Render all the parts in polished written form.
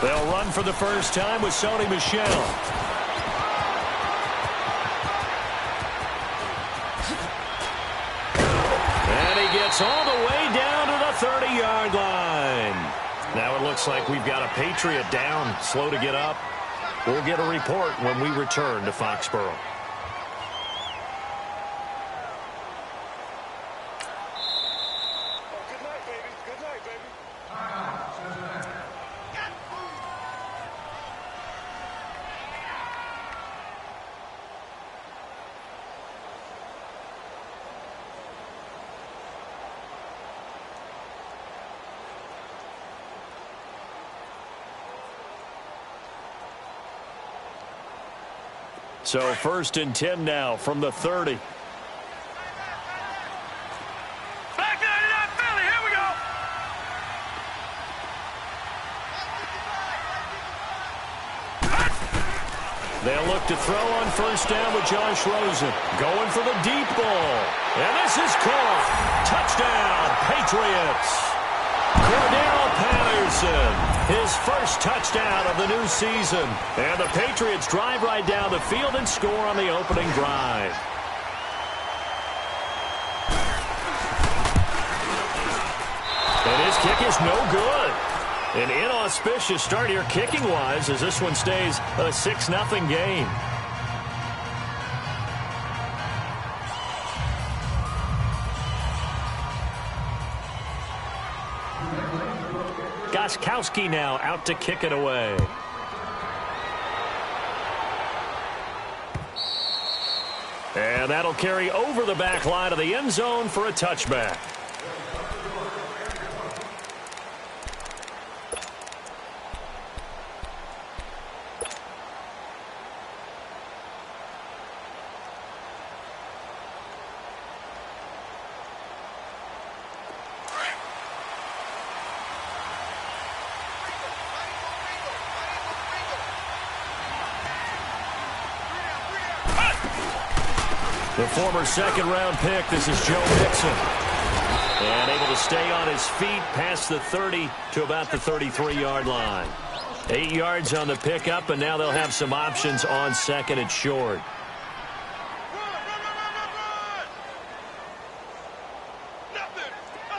They'll run for the first time with Sony Michel. And he gets all the way down to the 30-yard line. Now it looks like we've got a Patriot down, slow to get up. We'll get a report when we return to Foxborough. So 1st and 10 now from the 30. Back 99 Philly, here we go. They'll look to throw on 1st down with Josh Rosen. Going for the deep ball. And this is caught. Touchdown, Patriots. Cordell Patterson. His first touchdown of the new season. And the Patriots drive right down the field and score on the opening drive. And his kick is no good. An inauspicious start here kicking-wise as this one stays a 6-0 game. Gostkowski now out to kick it away. And that'll carry over the back line of the end zone for a touchback. The former second-round pick, this is Joe Mixon. And able to stay on his feet past the 30 to about the 33-yard line. 8 yards on the pickup, and now they'll have some options on 2nd and short.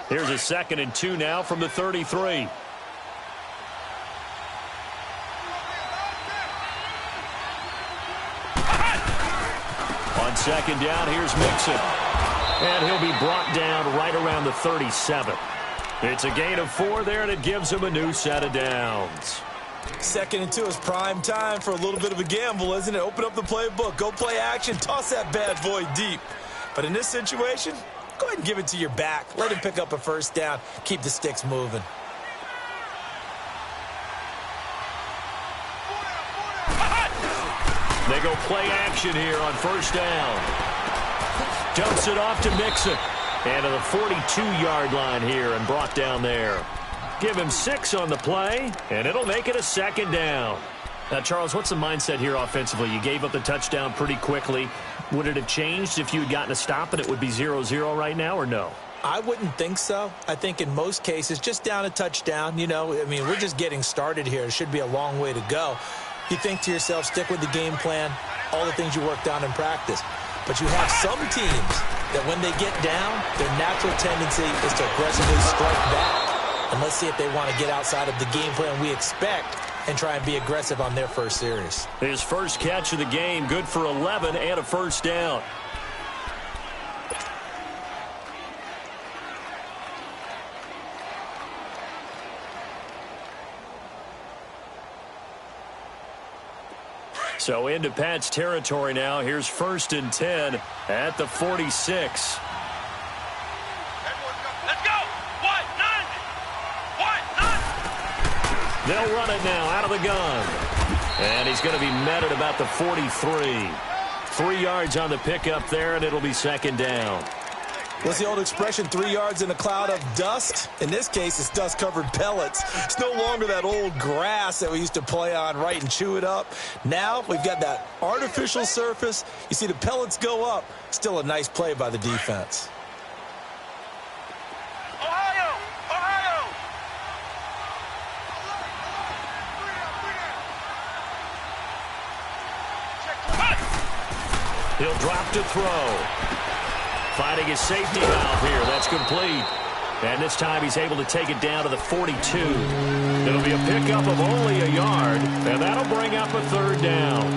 Here's a 2nd and 2 now from the 33. On 2nd down, here's Mixon. And he'll be brought down right around the 37. It's a gain of 4 there, and it gives him a new set of downs. 2nd and 2 is prime time for a little bit of a gamble, isn't it? Open up the playbook, go play action, toss that bad boy deep. But in this situation, go ahead and give it to your back. Let him pick up a 1st down. Keep the sticks moving. They go play action here on 1st down. Dumps it off to Mixon. And to the 42-yard line here and brought down there. Give him 6 on the play, and it'll make it a 2nd down. Now, Charles, what's the mindset here offensively? You gave up the touchdown pretty quickly. Would it have changed if you had gotten a stop and it would be 0-0 right now, or no? I wouldn't think so. I think in most cases, just down a touchdown, you know, I mean, we're just getting started here. It should be a long way to go. You think to yourself, stick with the game plan, all the things you worked on in practice. But you have some teams that when they get down, their natural tendency is to aggressively strike back. And let's see if they want to get outside of the game plan we expect and try and be aggressive on their first series. His first catch of the game, good for 11 and a 1st down. So into Pat's territory now. Here's 1st and 10 at the 46. Let's go. What? None. What? None. They'll run it now out of the gun. And he's going to be met at about the 43. 3 yards on the pickup there, and it'll be 2nd down. What's the old expression, 3 yards in a cloud of dust? In this case, it's dust-covered pellets. It's no longer that old grass that we used to play on, right, and chew it up. Now we've got that artificial surface. You see the pellets go up. Still a nice play by the defense. Ohio! Ohio! He'll drop to throw. Finding his safety valve here. That's complete. And this time he's able to take it down to the 42. It'll be a pickup of only a yard, and that'll bring up a third down.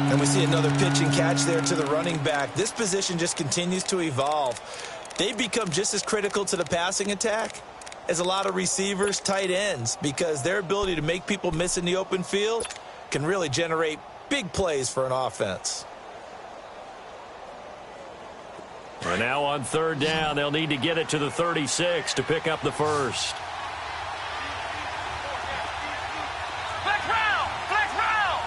And we see another pitch and catch there to the running back. This position just continues to evolve. They've become just as critical to the passing attack as a lot of receivers, tight ends, because their ability to make people miss in the open field can really generate big plays for an offense. And now on third down, they'll need to get it to the 36 to pick up the first. Flex round! Flex round!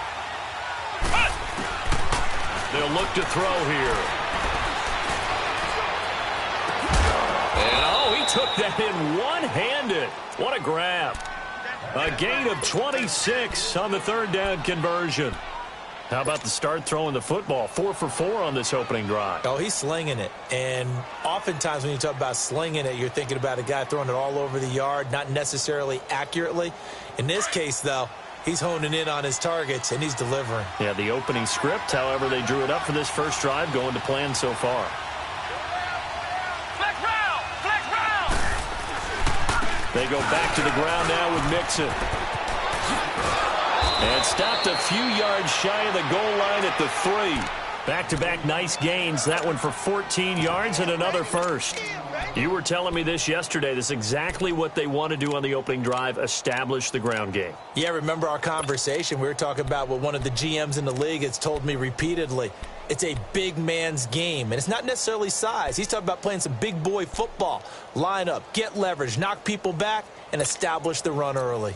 They'll look to throw here. And, oh, he took that in one-handed. What a grab. A gain of 26 on the third down conversion. How about the start throwing the football? 4 for 4 on this opening drive. Oh, he's slinging it. And oftentimes when you talk about slinging it, you're thinking about a guy throwing it all over the yard, not necessarily accurately. In this case, though, he's honing in on his targets, and he's delivering. Yeah, the opening script, however, they drew it up for this first drive, going to plan so far. Flex round! Flex round! They go back to the ground now with Mixon. And stopped a few yards shy of the goal line at the 3. Back-to-back nice gains. That one for 14 yards and another first. You were telling me this yesterday. This is exactly what they want to do on the opening drive, establish the ground game. Yeah, remember our conversation? We were talking about what one of the GMs in the league has told me repeatedly. It's a big man's game, and it's not necessarily size. He's talking about playing some big boy football. Line up, get leverage, knock people back, and establish the run early.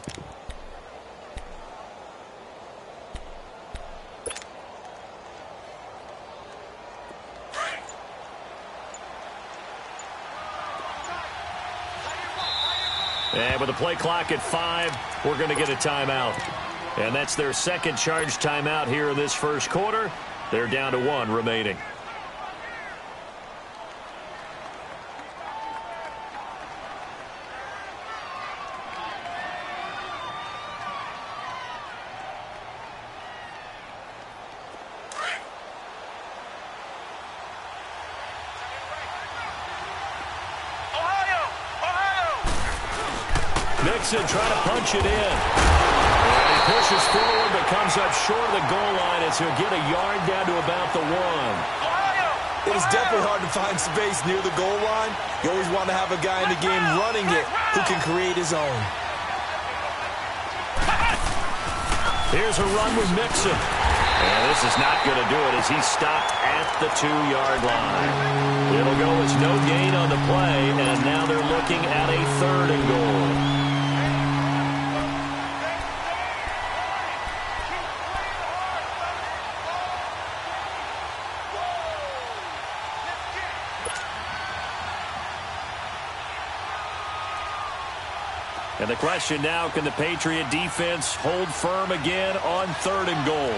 And with the play clock at 5, we're going to get a timeout. And that's their second charge timeout here in this first quarter. They're down to 1 remaining. Mixon trying to punch it in. And he pushes forward but comes up short of the goal line as he'll get a yard down to about the 1. It is definitely hard to find space near the goal line. You always want to have a guy in the game running it who can create his own. Here's a run with Mixon. And this is not going to do it as he's stopped at the 2-yard line. It'll go as no gain on the play, and now they're looking at a 3rd and goal. And the question now, can the Patriot defense hold firm again on 3rd and goal?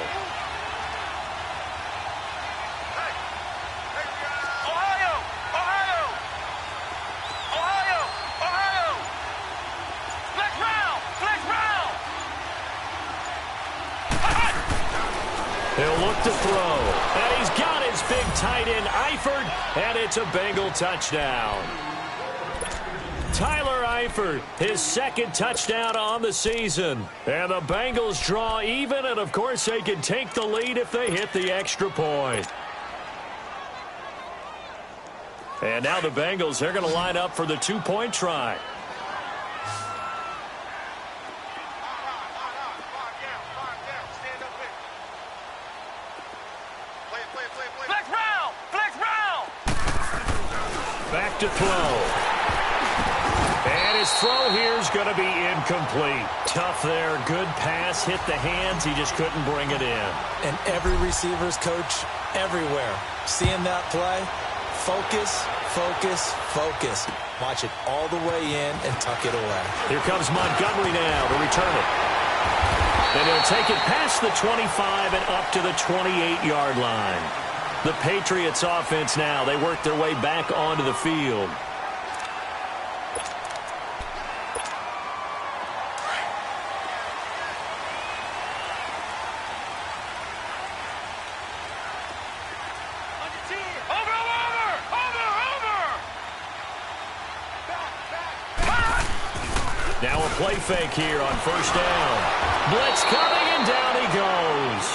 He'll look to throw. And he's got his big tight end, Eifert, and it's a Bengal touchdown. Tyler Eifert, his 2nd touchdown on the season. And the Bengals draw even, and of course they can take the lead if they hit the extra point. And now the Bengals, they're going to line up for the 2-point try. Back to throw. And his throw here is going to be incomplete. Tough there. Good pass. Hit the hands. He just couldn't bring it in. And every receiver's coach everywhere, seeing that play, focus, focus, focus. Watch it all the way in and tuck it away. Here comes Montgomery now to return it. And he'll take it past the 25 and up to the 28-yard line. The Patriots offense now, they work their way back onto the field. play fake here on first down. Blitz coming, and down he goes.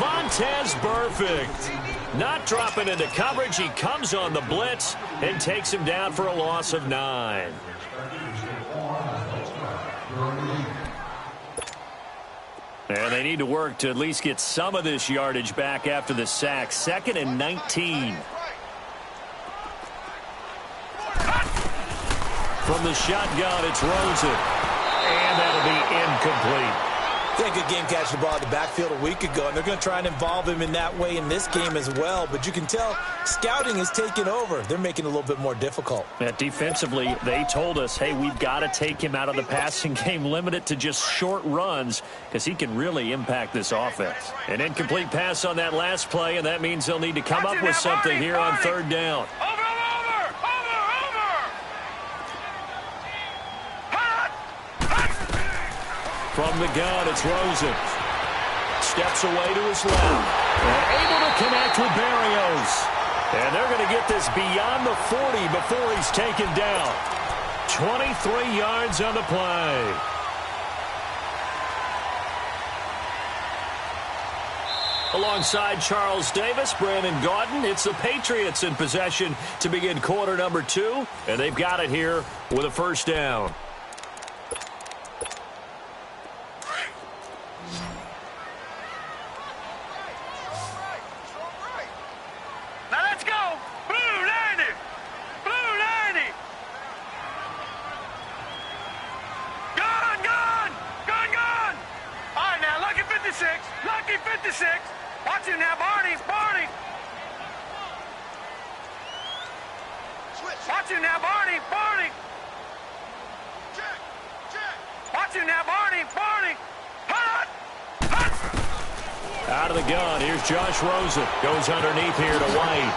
Vontaze Burfict. Not dropping into coverage. He comes on the blitz and takes him down for a loss of 9. And they need to work to at least get some of this yardage back after the sack. 2nd and 19. From the shotgun, it's Rosen. And that'll be incomplete. Yeah, good game catching the ball in the backfield a week ago, and they're going to try and involve him in that way in this game as well. But you can tell scouting is taking over. They're making it a little bit more difficult. Yeah, defensively, they told us, hey, we've got to take him out of the passing game, limit it to just short runs, because he can really impact this offense. An incomplete pass on that last play, and that means they'll need to come up with something here on 3rd down. From the gun, it's Rosen. Steps away to his left. And able to connect with Berrios. And they're going to get this beyond the 40 before he's taken down. 23 yards on the play. Alongside Charles Davis, Brandon Gaudin, it's the Patriots in possession to begin quarter number 2. And they've got it here with a first down. Lucky 56. Watch him now, Barney. Barney. Watch him now, Barney. Barney. Watch him now, Barney. Barney. Hut. Hut. Out of the gun, here's Josh Rosen. Goes underneath here to White.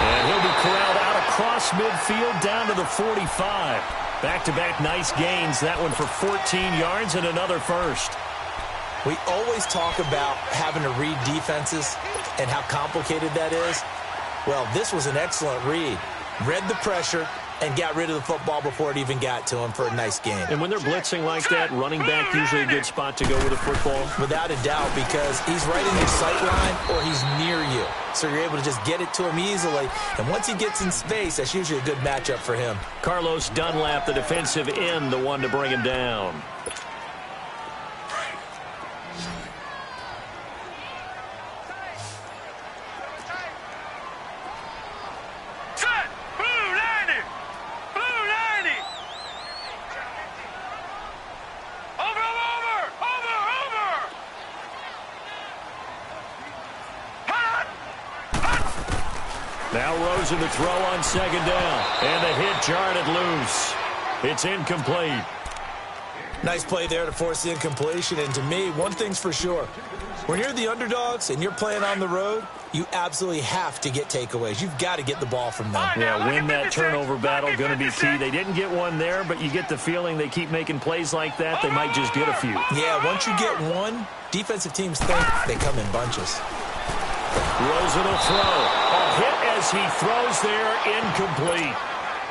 And he'll be corralled out across midfield down to the 45. Back-to-back nice gains. That one for 14 yards and another first. We always talk about having to read defenses and how complicated that is. Well, this was an excellent read. Read the pressure and got rid of the football before it even got to him for a nice game. And when they're blitzing like that, running back usually a good spot to go with a football? Without a doubt, because he's right in your sight line or he's near you. So you're able to just get it to him easily. And once he gets in space, that's usually a good matchup for him. Carlos Dunlap, the defensive end, the one to bring him down. Now Rosen to throw on 2nd down. And the hit jarred it loose. It's incomplete. Nice play there to force the incompletion. And to me, one thing's for sure. When you're the underdogs and you're playing on the road, you absolutely have to get takeaways. You've got to get the ball from them. Yeah, win that turnover battle, going to be key. They didn't get one there, but you get the feeling they keep making plays like that, they might just get a few. Yeah, once you get one, defensive teams think they come in bunches. Rosen will throw. A hit as he throws there, incomplete.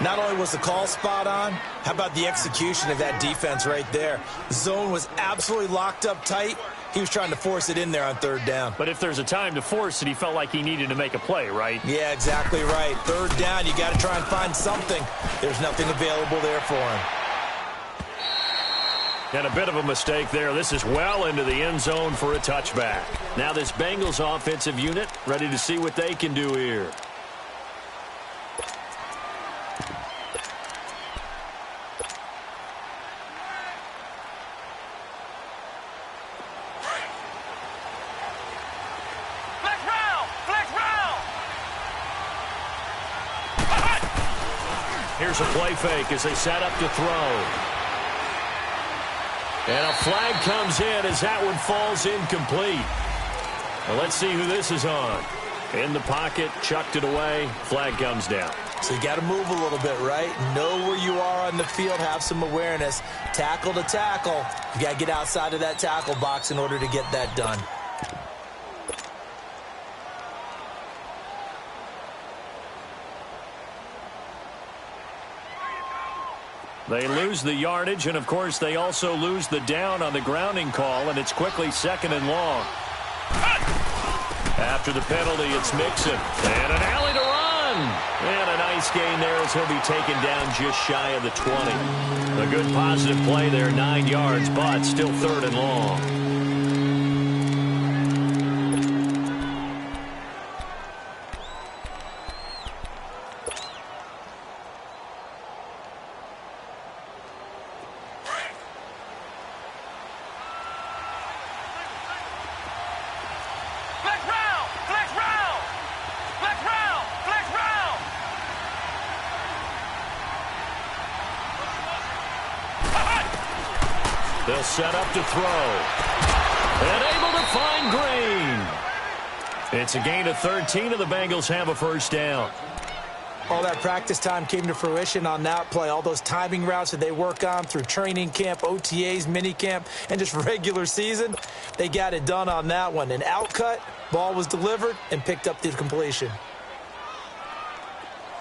Not only was the call spot on, how about the execution of that defense right there? The zone was absolutely locked up tight. He was trying to force it in there on 3rd down. But if there's a time to force it, he felt like he needed to make a play, right? Yeah, exactly right. 3rd down, you got to try and find something. There's nothing available there for him. And a bit of a mistake there. This is well into the end zone for a touchback. Now this Bengals offensive unit ready to see what they can do here. Here's a play fake as they set up to throw. And a flag comes in as that one falls incomplete. Now let's see who this is on. In the pocket, chucked it away, flag comes down. So you got to move a little bit, right? Know where you are on the field, have some awareness. Tackle to tackle. You got to get outside of that tackle box in order to get that done. They lose the yardage, and, of course, they also lose the down on the grounding call, and it's quickly 2nd and long. After the penalty, it's Mixon. And an alley to run. And a nice gain there as he'll be taken down just shy of the 20. A good positive play there, 9 yards, but still 3rd and long. They'll set up to throw. And able to find Green. It's a gain of 13, and the Bengals have a 1st down. All that practice time came to fruition on that play. All those timing routes that they work on through training camp, OTAs, minicamp, and just regular season, they got it done on that one. An outcut, ball was delivered, and picked up the completion.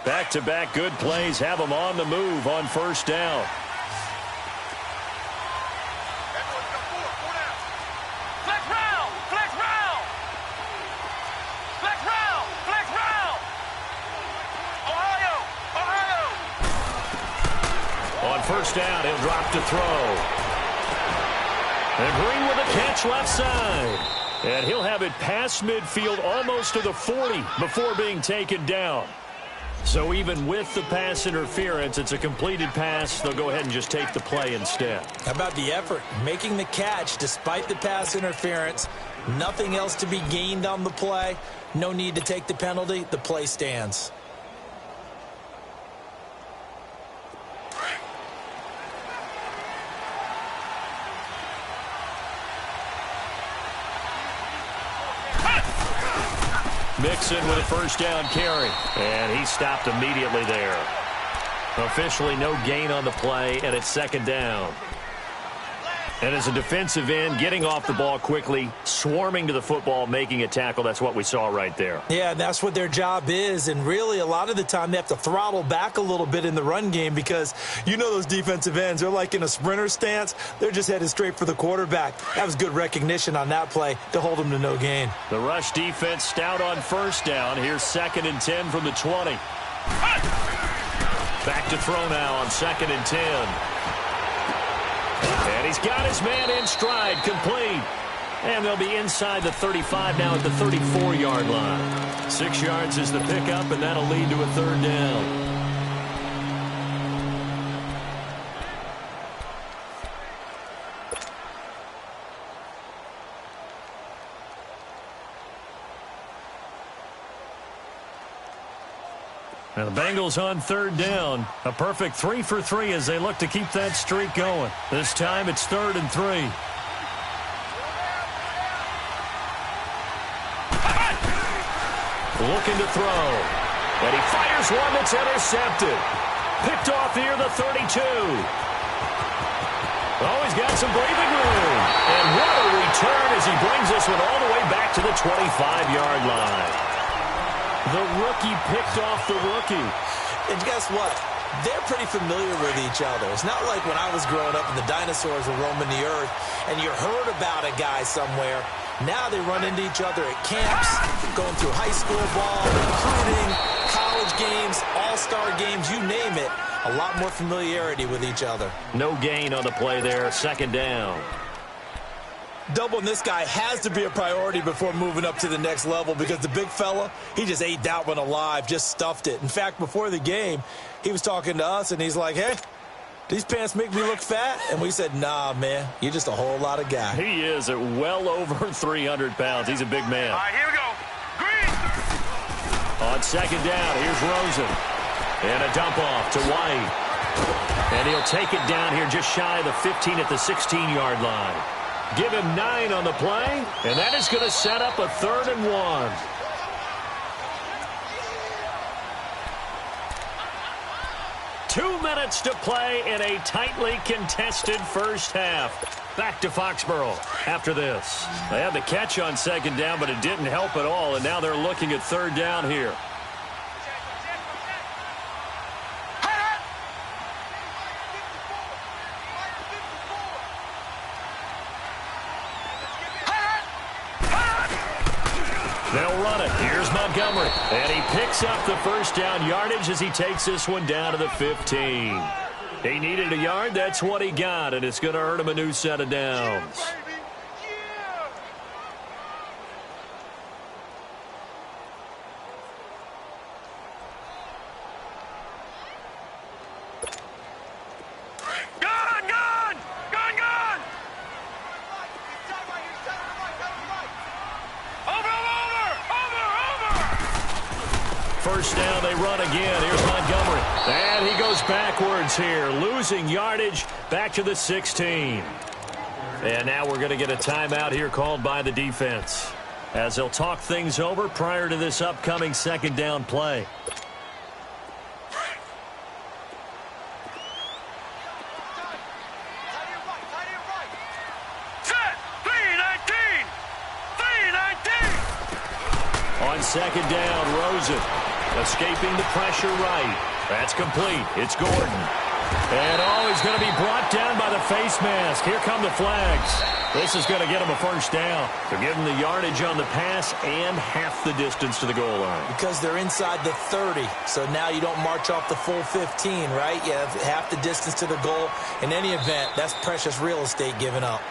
Back-to-back good plays have them on the move on 1st down. On 1st down, he'll drop to throw. And Green with a catch left side. And he'll have it past midfield almost to the 40 before being taken down. So even with the pass interference, it's a completed pass. They'll go ahead and just take the play instead. How about the effort? Making the catch despite the pass interference. Nothing else to be gained on the play. No need to take the penalty. The play stands. Mixon with a 1st down carry. And he stopped immediately there. Officially no gain on the play, and it's 2nd down. And as a defensive end, getting off the ball quickly, swarming to the football, making a tackle, that's what we saw right there. Yeah, that's what their job is. And really, a lot of the time, they have to throttle back a little bit in the run game because you know those defensive ends, they're like in a sprinter stance. They're just headed straight for the quarterback. That was good recognition on that play to hold them to no gain. The rush defense stout on 1st down. Here's 2nd and 10 from the 20. Back to throw now on 2nd and 10. And he's got his man in stride, complete. And they'll be inside the 35 now at the 34-yard line. 6 yards is the pickup, and that'll lead to a 3rd down. Now the Bengals on 3rd down. A perfect 3 for 3 as they look to keep that streak going. This time it's 3rd and 3. Looking to throw. And he fires one that's intercepted. Picked off near the 32. Oh, he's got some breathing room. And what a return as he brings this one all the way back to the 25-yard line. The rookie picked off the rookie. And guess what? They're pretty familiar with each other. It's not like when I was growing up and the dinosaurs were roaming the earth and you heard about a guy somewhere. Now they run into each other at camps, going through high school ball, recruiting, college games, all-star games, you name it. A lot more familiarity with each other. No gain on the play there. 2nd down. Doubling this guy has to be a priority before moving up to the next level because the big fella, he just ate that one alive, just stuffed it. In fact, before the game, he was talking to us, and he's like, hey, these pants make me look fat? And we said, nah, man, you're just a whole lot of guy. He is at well over 300 pounds. He's a big man. All right, here we go. Green. On 2nd down, here's Rosen. And a dump off to White. And he'll take it down here just shy of the 15 at the 16-yard line. Give him 9 on the play, and that is going to set up a 3rd and 1. Two minutes to play in a tightly contested first half. Back to Foxborough after this. They had the catch on 2nd down, but it didn't help at all, and now they're looking at 3rd down here. They'll run it. Here's Montgomery. And he picks up the first down yardage as he takes this one down to the 15. He needed a yard. That's what he got, and it's going to earn him a new set of downs. First down, they run again. Here's Montgomery. And he goes backwards here, losing yardage back to the 16. And now we're going to get a timeout here called by the defense, as they'll talk things over prior to this upcoming second down play. On second down, Rosen escaping the pressure right. That's complete. It's Gordon. And, he's going to be brought down by the face mask. Here come the flags. This is going to get him a first down. They're giving the yardage on the pass and half the distance to the goal line. Because they're inside the 30, so now you don't march off the full 15, right? You have half the distance to the goal. In any event, that's precious real estate given up.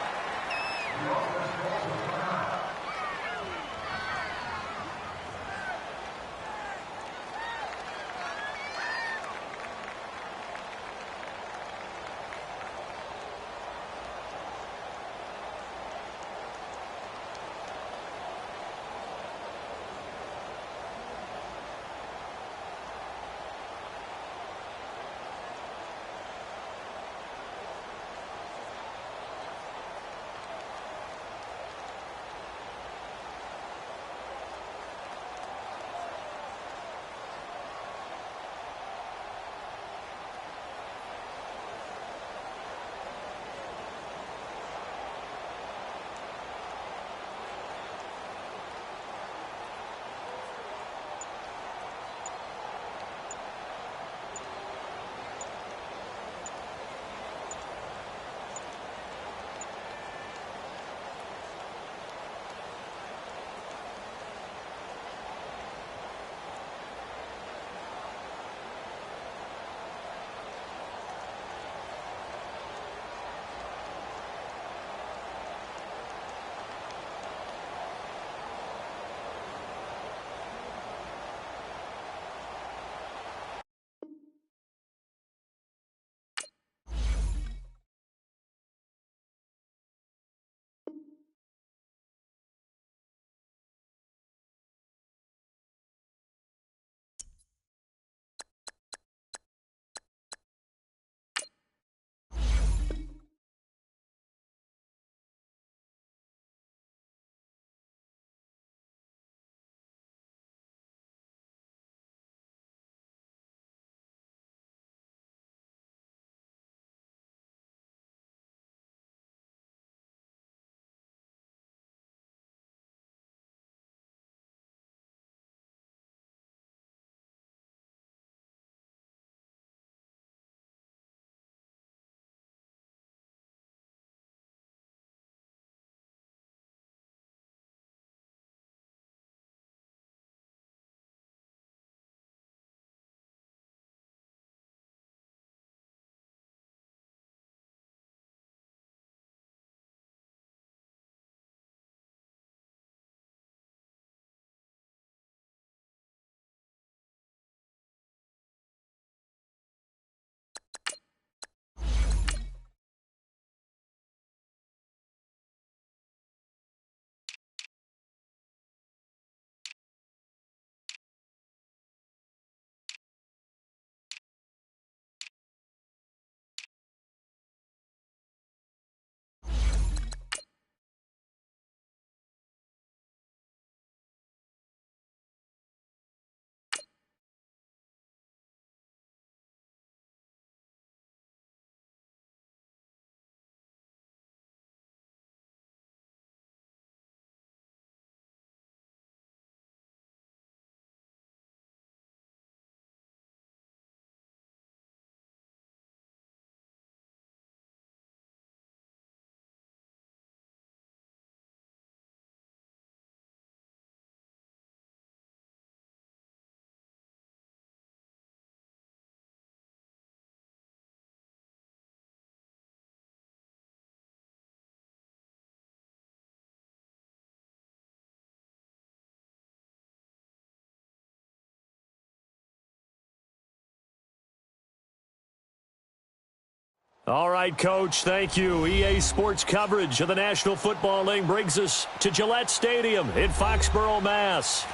All right, Coach, thank you. EA Sports coverage of the National Football League brings us to Gillette Stadium in Foxborough, Mass.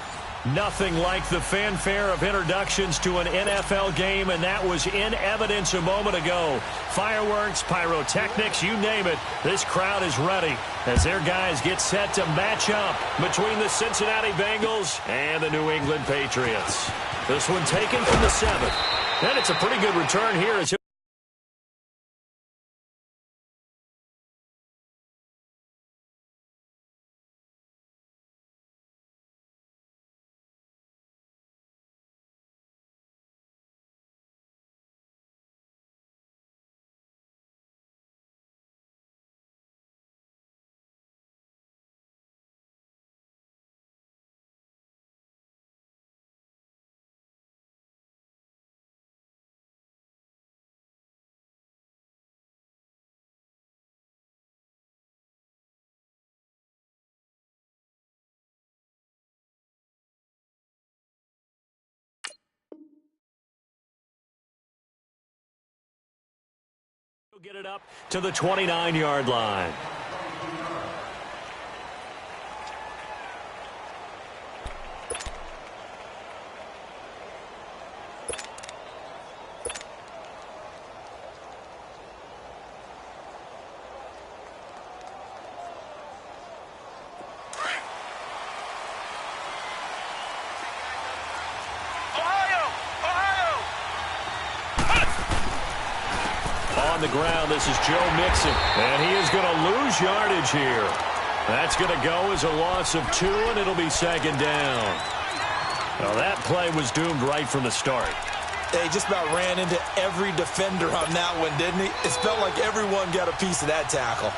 Nothing like the fanfare of introductions to an NFL game, and that was in evidence a moment ago. Fireworks, pyrotechnics, you name it. This crowd is ready as their guys get set to match up between the Cincinnati Bengals and the New England Patriots. This one taken from the 7. And it's a pretty good return here as get it up to the 29-yard line. On the ground, this is Joe Mixon, and he is going to lose yardage here. That's going to go as a loss of 2, and it'll be second down. Well, that play was doomed right from the start. They just about ran into every defender on that one, didn't he? It felt like everyone got a piece of that tackle.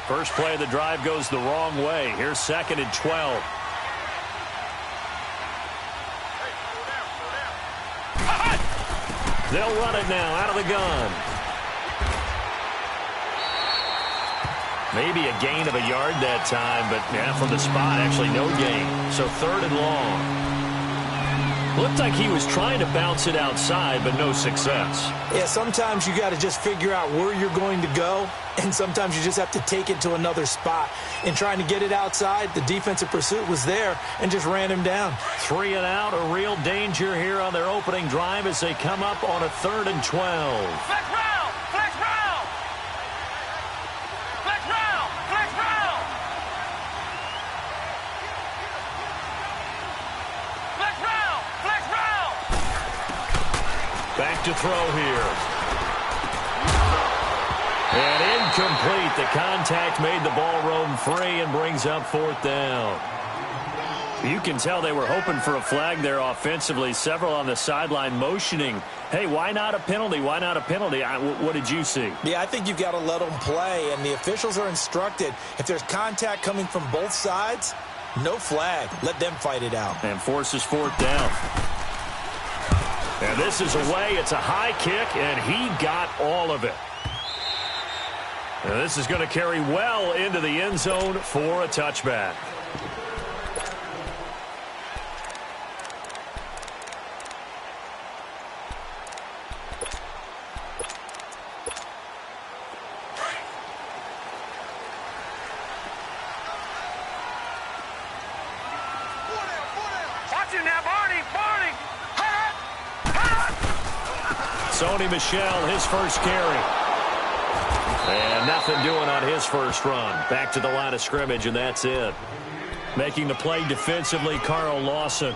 First play of the drive goes the wrong way. Here's 2nd and 12. They'll run it now out of the gun. Maybe a gain of a yard that time, but yeah, from the spot, actually no gain. So 3rd and long. Looked like he was trying to bounce it outside, but no success. Yeah, sometimes you got to just figure out where you're going to go, and sometimes you just have to take it to another spot. In trying to get it outside, the defensive pursuit was there and just ran him down. 3 and out, a real danger here on their opening drive as they come up on a 3rd and 12. Flex round! Flex round! Flex round! Flex round! Flex round! Flex round! Back to throw here. And incomplete. The contact made the ball roam free and brings up 4th down. You can tell they were hoping for a flag there offensively. Several on the sideline motioning, hey, why not a penalty? Why not a penalty? What did you see? Yeah, I think you've got to let them play, and the officials are instructed. If there's contact coming from both sides, no flag. Let them fight it out. And forces 4th down. And this is away. It's a high kick, and he got all of it. And this is going to carry well into the end zone for a touchback. Watch it now, Barney! Barney! Sony Michel, his first carry. And nothing doing on his first run. Back to the line of scrimmage, and that's it. Making the play defensively, Carl Lawson.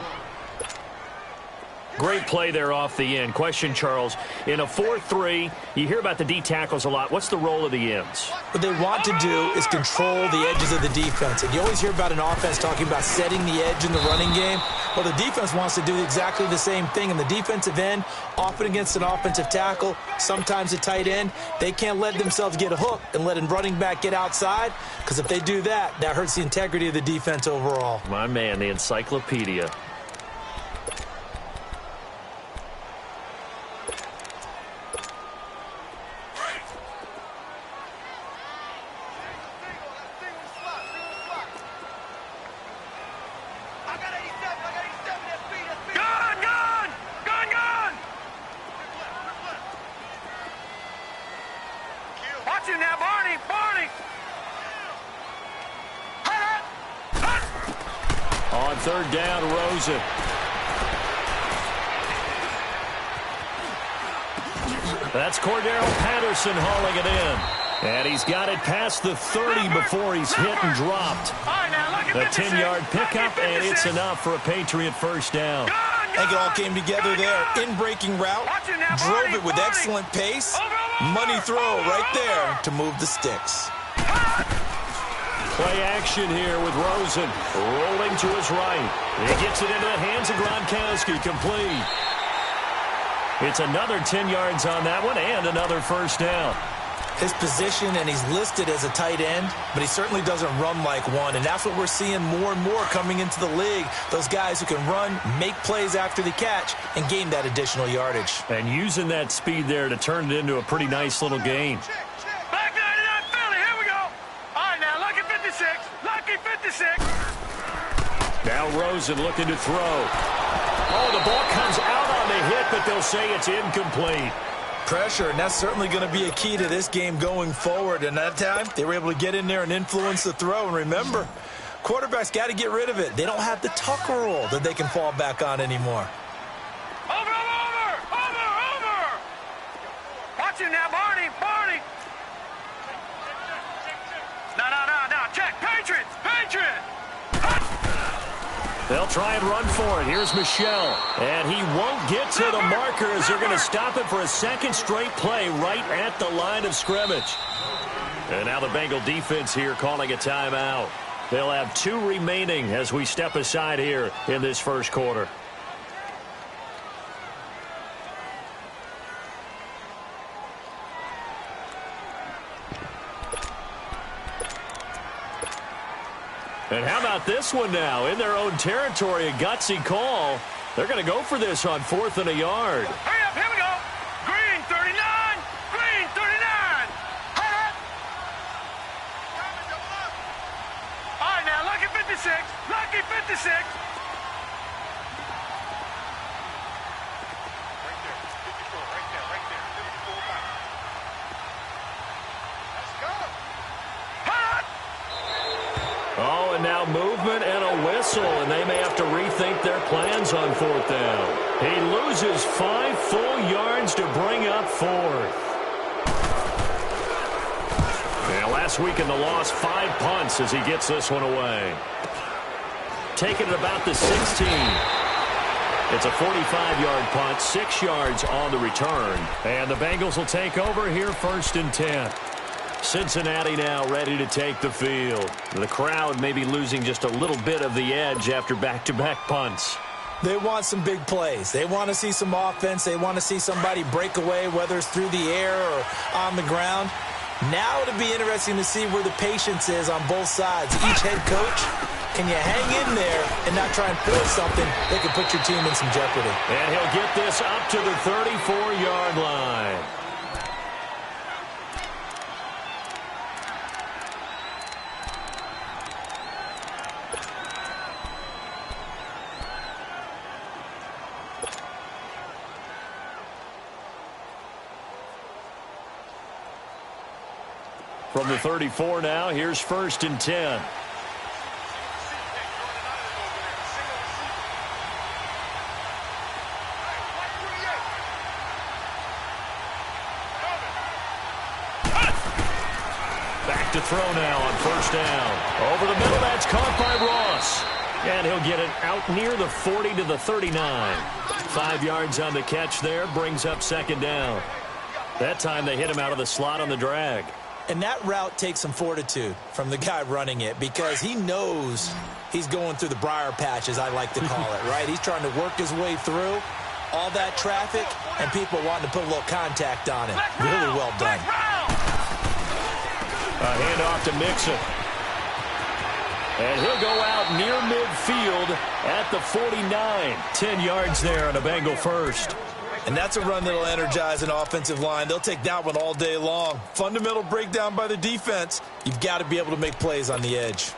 Great play there off the end. Question, Charles, in a 4-3, you hear about the D tackles a lot. What's the role of the ends? What they want to do is control the edges of the defense. And you always hear about an offense talking about setting the edge in the running game. Well, the defense wants to do exactly the same thing. And the defensive end, often against an offensive tackle, sometimes a tight end, they can't let themselves get a hook and let a running back get outside, because if they do that, that hurts the integrity of the defense overall. My man, the encyclopedia. on third down, Rosen. That's Cordero Patterson hauling it in. And he's got it past the 30 before he's hit and dropped. A 10-yard pickup, and it's enough for a Patriot first down. I think it all came together there. In-breaking route, drove it with excellent pace. Money throw right there to move the sticks. Play action here with Rosen. Rolling to his right. He gets it into the hands of Gronkowski. Complete. It's another 10 yards on that one and another first down. His position, and he's listed as a tight end, but he certainly doesn't run like one, and that's what we're seeing more and more coming into the league. Those guys who can run, make plays after the catch, and gain that additional yardage. And using that speed there to turn it into a pretty nice little gain. Back 99 Philly, here we go. All right, now, lucky 56, lucky 56. Now Rosen looking to throw. Oh, the ball comes out on the hit, but they'll say it's incomplete. Pressure, and that's certainly going to be a key to this game going forward. And that time, they were able to get in there and influence the throw. And remember, quarterbacks got to get rid of it. They don't have the Tucker rule that they can fall back on anymore. Over. Watch him now, Barney. No. Check. Patriots. They'll try and run for it. Here's Michelle. And he won't get to the markers. They're going to stop it for a second straight play right at the line of scrimmage. And now the Bengal defense here calling a timeout. They'll have 2 remaining as we step aside here in this first quarter. And how about this one now? In their own territory, a gutsy call. They're going to go for this on 4th and a yard. Hurry up, here we go. Green 39. All right, now, lucky 56. Oh, and now movement and a whistle, and they may have to rethink their plans on 4th down. He loses 5 full yards to bring up 4th. And last week in the loss, 5 punts as he gets this one away. Taking it about the 16. It's a 45-yard punt, 6 yards on the return. And the Bengals will take over here 1st and 10. Cincinnati now ready to take the field. The crowd may be losing just a little bit of the edge after back-to-back punts. They want some big plays. They want to see some offense. They want to see somebody break away, whether it's through the air or on the ground. Now it'll be interesting to see where the patience is on both sides. Each head coach, can you hang in there and not try and force something that could put your team in some jeopardy? And he'll get this up to the 34-yard line. From the 34 now, here's 1st and 10. Back to throw now on 1st down. Over the middle, that's caught by Ross. And he'll get it out near the 40 to the 39. 5 yards on the catch there, brings up 2nd down. That time they hit him out of the slot on the drag. And that route takes some fortitude from the guy running it because he knows he's going through the briar patch, as I like to call it, right? He's trying to work his way through all that traffic and people wanting to put a little contact on it. Really well done. A handoff to Mixon. And he'll go out near midfield at the 49. 10 yards there on a Bengal first. And that's a run that'll energize an offensive line. They'll take that one all day long. Fundamental breakdown by the defense. You've got to be able to make plays on the edge.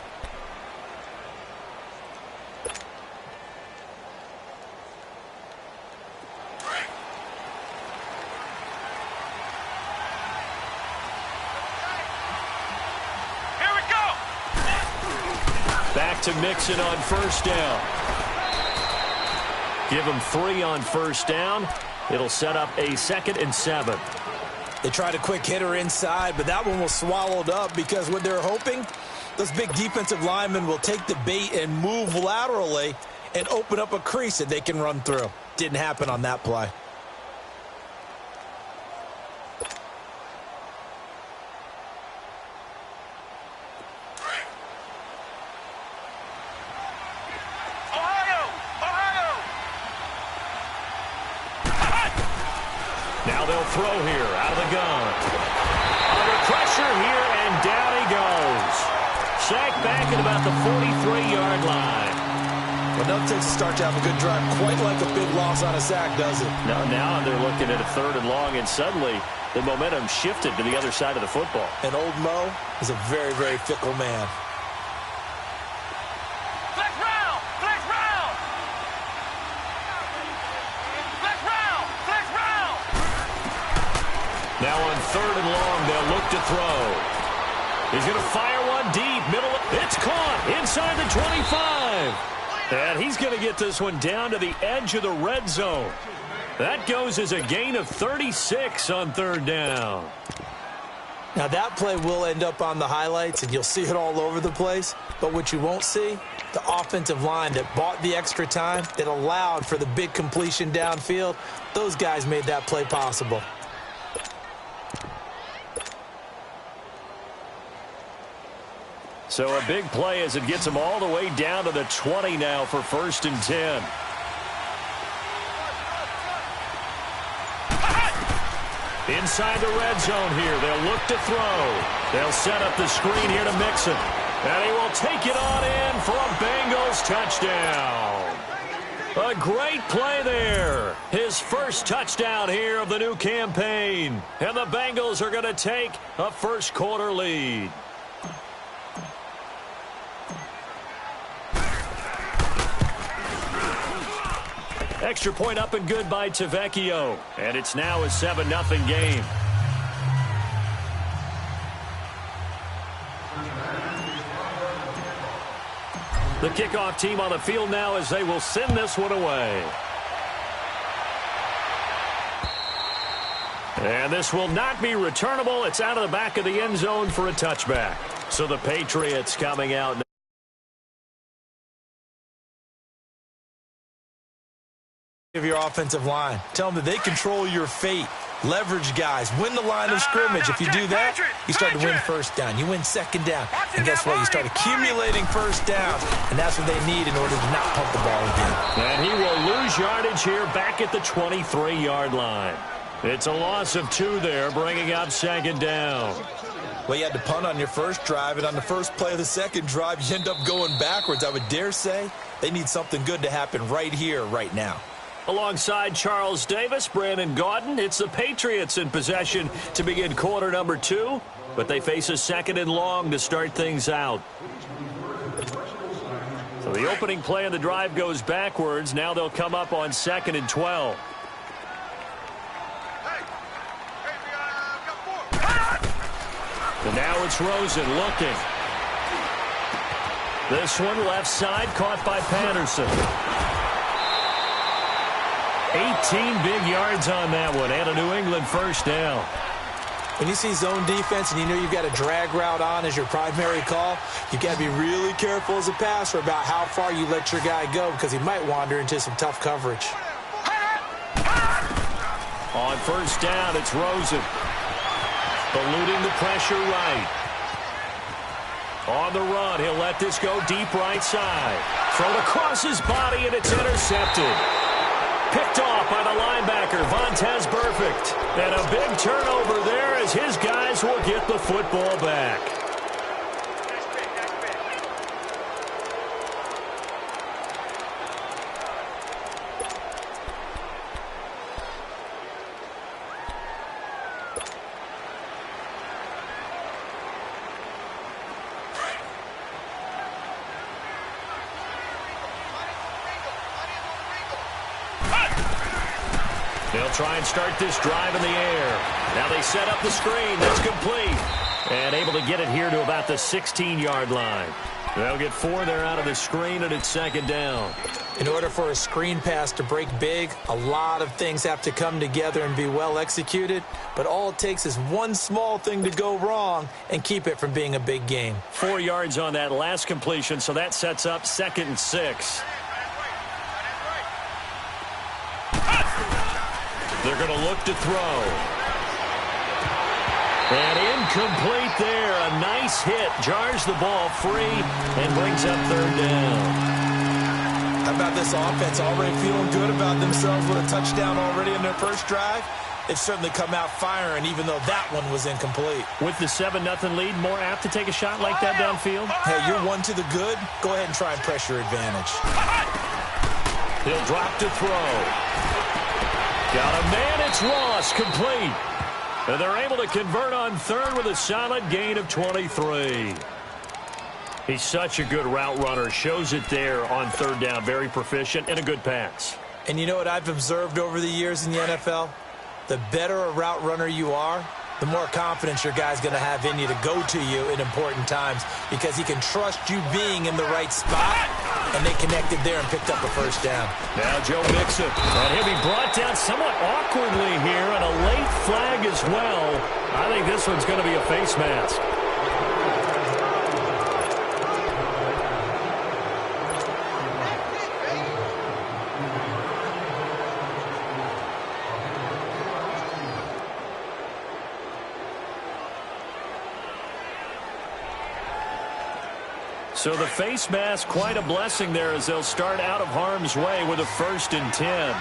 Back to Mixon on first down. Give him 3 on first down. It'll set up a 2nd and 7. They tried a quick hitter inside, but that one was swallowed up because what they're hoping, those big defensive linemen will take the bait and move laterally and open up a crease that they can run through. Didn't happen on that play. Now they'll throw here out of the gun. Under pressure here, and down he goes. Sacked back at about the 43-yard line. Well, no takes to start to have a good drive, quite like a big loss on a sack, does it? No, now they're looking at a 3rd and long, and suddenly the momentum shifted to the other side of the football. And old Mo is a very, very fickle man. Flex round! Flex round! Flex round! Flex round! Now on 3rd and long, they'll look to throw. He's going to fire one deep, middle. It's caught inside the 25. And he's going to get this one down to the edge of the red zone. That goes as a gain of 36 on 3rd down. Now that play will end up on the highlights, and you'll see it all over the place. But what you won't see, the offensive line that bought the extra time, that allowed for the big completion downfield, those guys made that play possible. So a big play as it gets them all the way down to the 20 now for 1st and 10. Inside the red zone here. They'll look to throw. They'll set up the screen here to Mixon. And he will take it on in for a Bengals touchdown. A great play there. His first touchdown here of the new campaign. And the Bengals are going to take a first-quarter lead. Extra point up and good by Tavecchio. And it's now a 7-0 game. The kickoff team on the field now as they will send this one away. And this will not be returnable. It's out of the back of the end zone for a touchback. So the Patriots coming out. Of your offensive line. Tell them that they control your fate. Leverage guys. Win the line of scrimmage. If you do that, you start to win first down. You win second down. And guess what? You start accumulating first down. And that's what they need in order to not pump the ball again. And he will lose yardage here back at the 23-yard line. It's a loss of 2 there, bringing up 2nd down. Well, you had to punt on your first drive, and on the first play of the second drive, you end up going backwards. I would dare say they need something good to happen right here, right now. Alongside Charles Davis, Brandon Gaudin, it's the Patriots in possession to begin quarter number 2, but they face a 2nd and long to start things out. So the opening play of the drive goes backwards. Now they'll come up on 2nd and 12. And now it's Rosen looking. This one left side caught by Patterson. 18 big yards on that one, and a New England first down. When you see zone defense and you know you've got a drag route on as your primary call, you've got to be really careful as a passer about how far you let your guy go because he might wander into some tough coverage. On first down, it's Rosen. Eluding the pressure right. On the run, he'll let this go deep right side. Thrown across his body, and it's intercepted. Picked off by the linebacker, Vontaze Burfict. And a big turnover there as his guys will get the football back. They'll try and start this drive in the air. Now they set up the screen. That's complete. And able to get it here to about the 16-yard line. They'll get 4 there out of the screen, and it's second down. In order for a screen pass to break big, a lot of things have to come together and be well executed, but all it takes is one small thing to go wrong and keep it from being a big game. 4 yards on that last completion, so that sets up 2nd and 6. They're going to look to throw. And incomplete there. A nice hit. Jars the ball free and brings up 3rd down. How about this offense already feeling good about themselves with a touchdown already in their first drive? They've certainly come out firing, even though that one was incomplete. With the 7-0 lead, more apt to take a shot like that downfield? Hey, you're one to the good. Go ahead and try and press your advantage. He'll drop to throw. Got a man. It's Ross. Complete. And they're able to convert on 3rd with a solid gain of 23. He's such a good route runner. Shows it there on 3rd down. Very proficient and a good pass. And you know what I've observed over the years in the NFL? The better a route runner you are, the more confidence your guy's going to have in you to go to you in important times because he can trust you being in the right spot, and they connected there and picked up a 1st down. Now Joe Mixon, and he'll be brought down somewhat awkwardly here, and a late flag as well. I think this one's going to be a face mask. So the face mask, quite a blessing there as they'll start out of harm's way with a 1st and 10.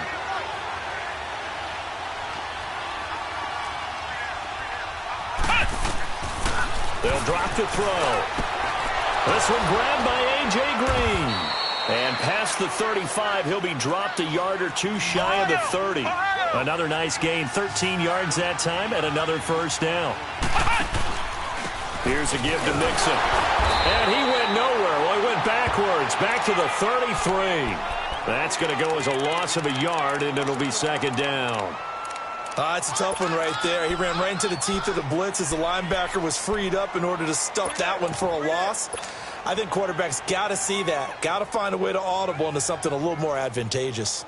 They'll drop to throw. This one grabbed by A.J. Green. And past the 35, he'll be dropped a yard or 2 shy of the 30. Another nice gain, 13 yards that time, and another 1st down. Here's a give to Mixon. And he went nowhere. Well, he went backwards, back to the 33. That's going to go as a loss of a yard, and it'll be 2nd down. It's a tough one right there. He ran right into the teeth of the blitz as the linebacker was freed up in order to stuff that one for a loss. I think quarterbacks got to see that. Got to find a way to audible into something a little more advantageous.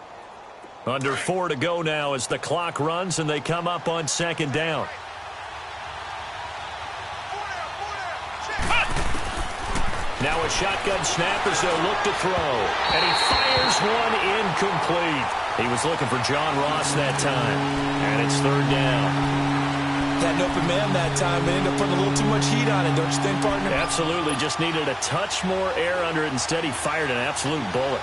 Under 4 to go now as the clock runs, and they come up on 2nd down. Now a shotgun snap as they'll look to throw. And he fires one incomplete. He was looking for John Ross that time. And it's 3rd down. Had an open man that time, but ended up putting a little too much heat on it, don't you think, partner? Absolutely. Just needed a touch more air under it. Instead, he fired an absolute bullet.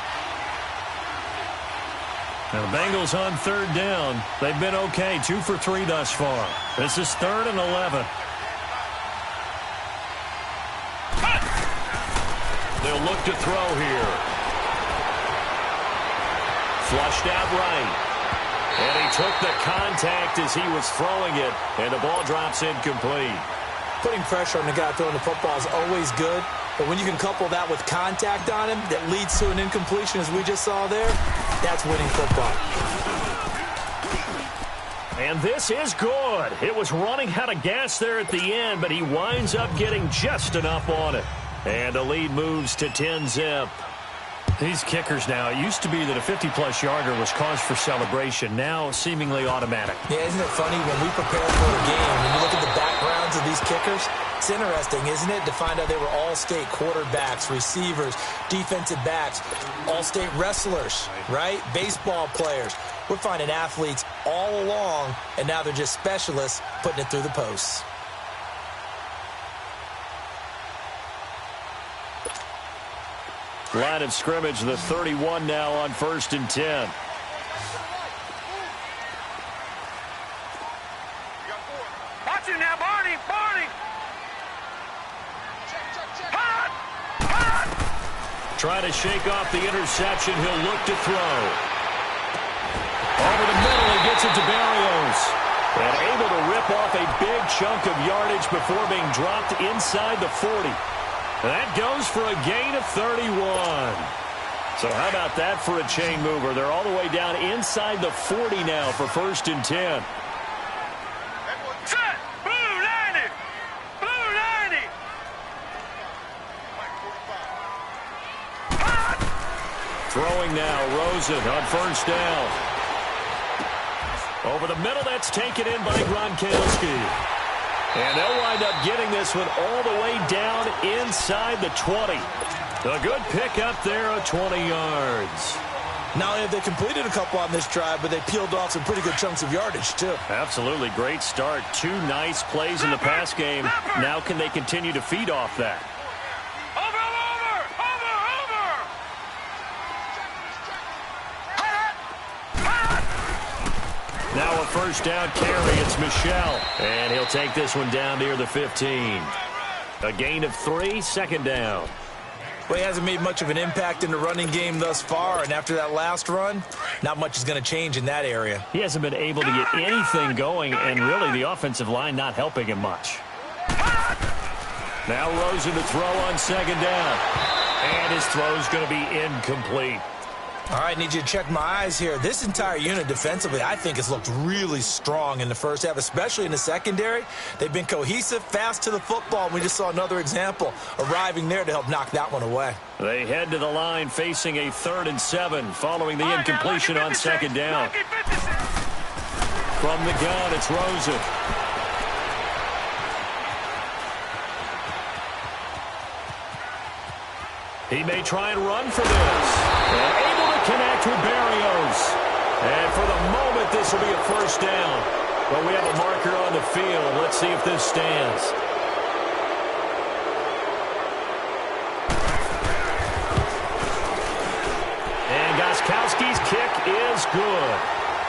Now the Bengals on 3rd down. They've been okay. 2 for 3 thus far. This is 3rd and 11. They'll look to throw here. Flushed out right. And he took the contact as he was throwing it, and the ball drops incomplete. Putting pressure on the guy throwing the football is always good, but when you can couple that with contact on him that leads to an incompletion, as we just saw there, that's winning football. And this is good. It was running out of gas there at the end, but he winds up getting just enough on it. And the lead moves to 10-zip. These kickers now, it used to be that a 50-plus yarder was cause for celebration. Now seemingly automatic. Yeah, isn't it funny when we prepare for a game, when you look at the backgrounds of these kickers, it's interesting, isn't it, to find out they were all-state quarterbacks, receivers, defensive backs, all-state wrestlers, right? Baseball players. We're finding athletes all along, and now they're just specialists putting it through the posts. Line of scrimmage, the 31 now on 1st and 10. Watch it now, Barney! Barney! Hot! Hot! Trying to shake off the interception. He'll look to throw. Over the middle, he gets it to Barrios. And able to rip off a big chunk of yardage before being dropped inside the 40. That goes for a gain of 31. So how about that for a chain mover? They're all the way down inside the 40 now for 1st and 10. Set! Blue 90! Blue 90! Throwing now, Rosen on first down. Over the middle, that's taken in by Gronkowski. And they'll wind up getting this one all the way down inside the 20. A good pick up there of 20 yards. Not only have they completed a couple on this drive, but they peeled off some pretty good chunks of yardage, too. Absolutely. Great start. 2 nice plays in the pass game. Now can they continue to feed off that? Now a first down carry. It's Michel. And he'll take this one down near the 15. A gain of 3, second down. Well, he hasn't made much of an impact in the running game thus far, and after that last run, not much is going to change in that area. He hasn't been able to get anything going, and really the offensive line not helping him much. Now Rosen to throw on second down. And his throw's going to be incomplete. All right, need you to check my eyes here. This entire unit defensively, I think, has looked really strong in the first half, especially in the secondary. They've been cohesive, fast to the football, and we just saw another example arriving there to help knock that one away. They head to the line facing a 3rd and 7 following the incompletion on second down. From the gun, it's Rosen. He may try and run for this. And able to connect with Berrios. And for the moment, this will be a first down. But we have a marker on the field. Let's see if this stands. And Gostkowski's kick is good.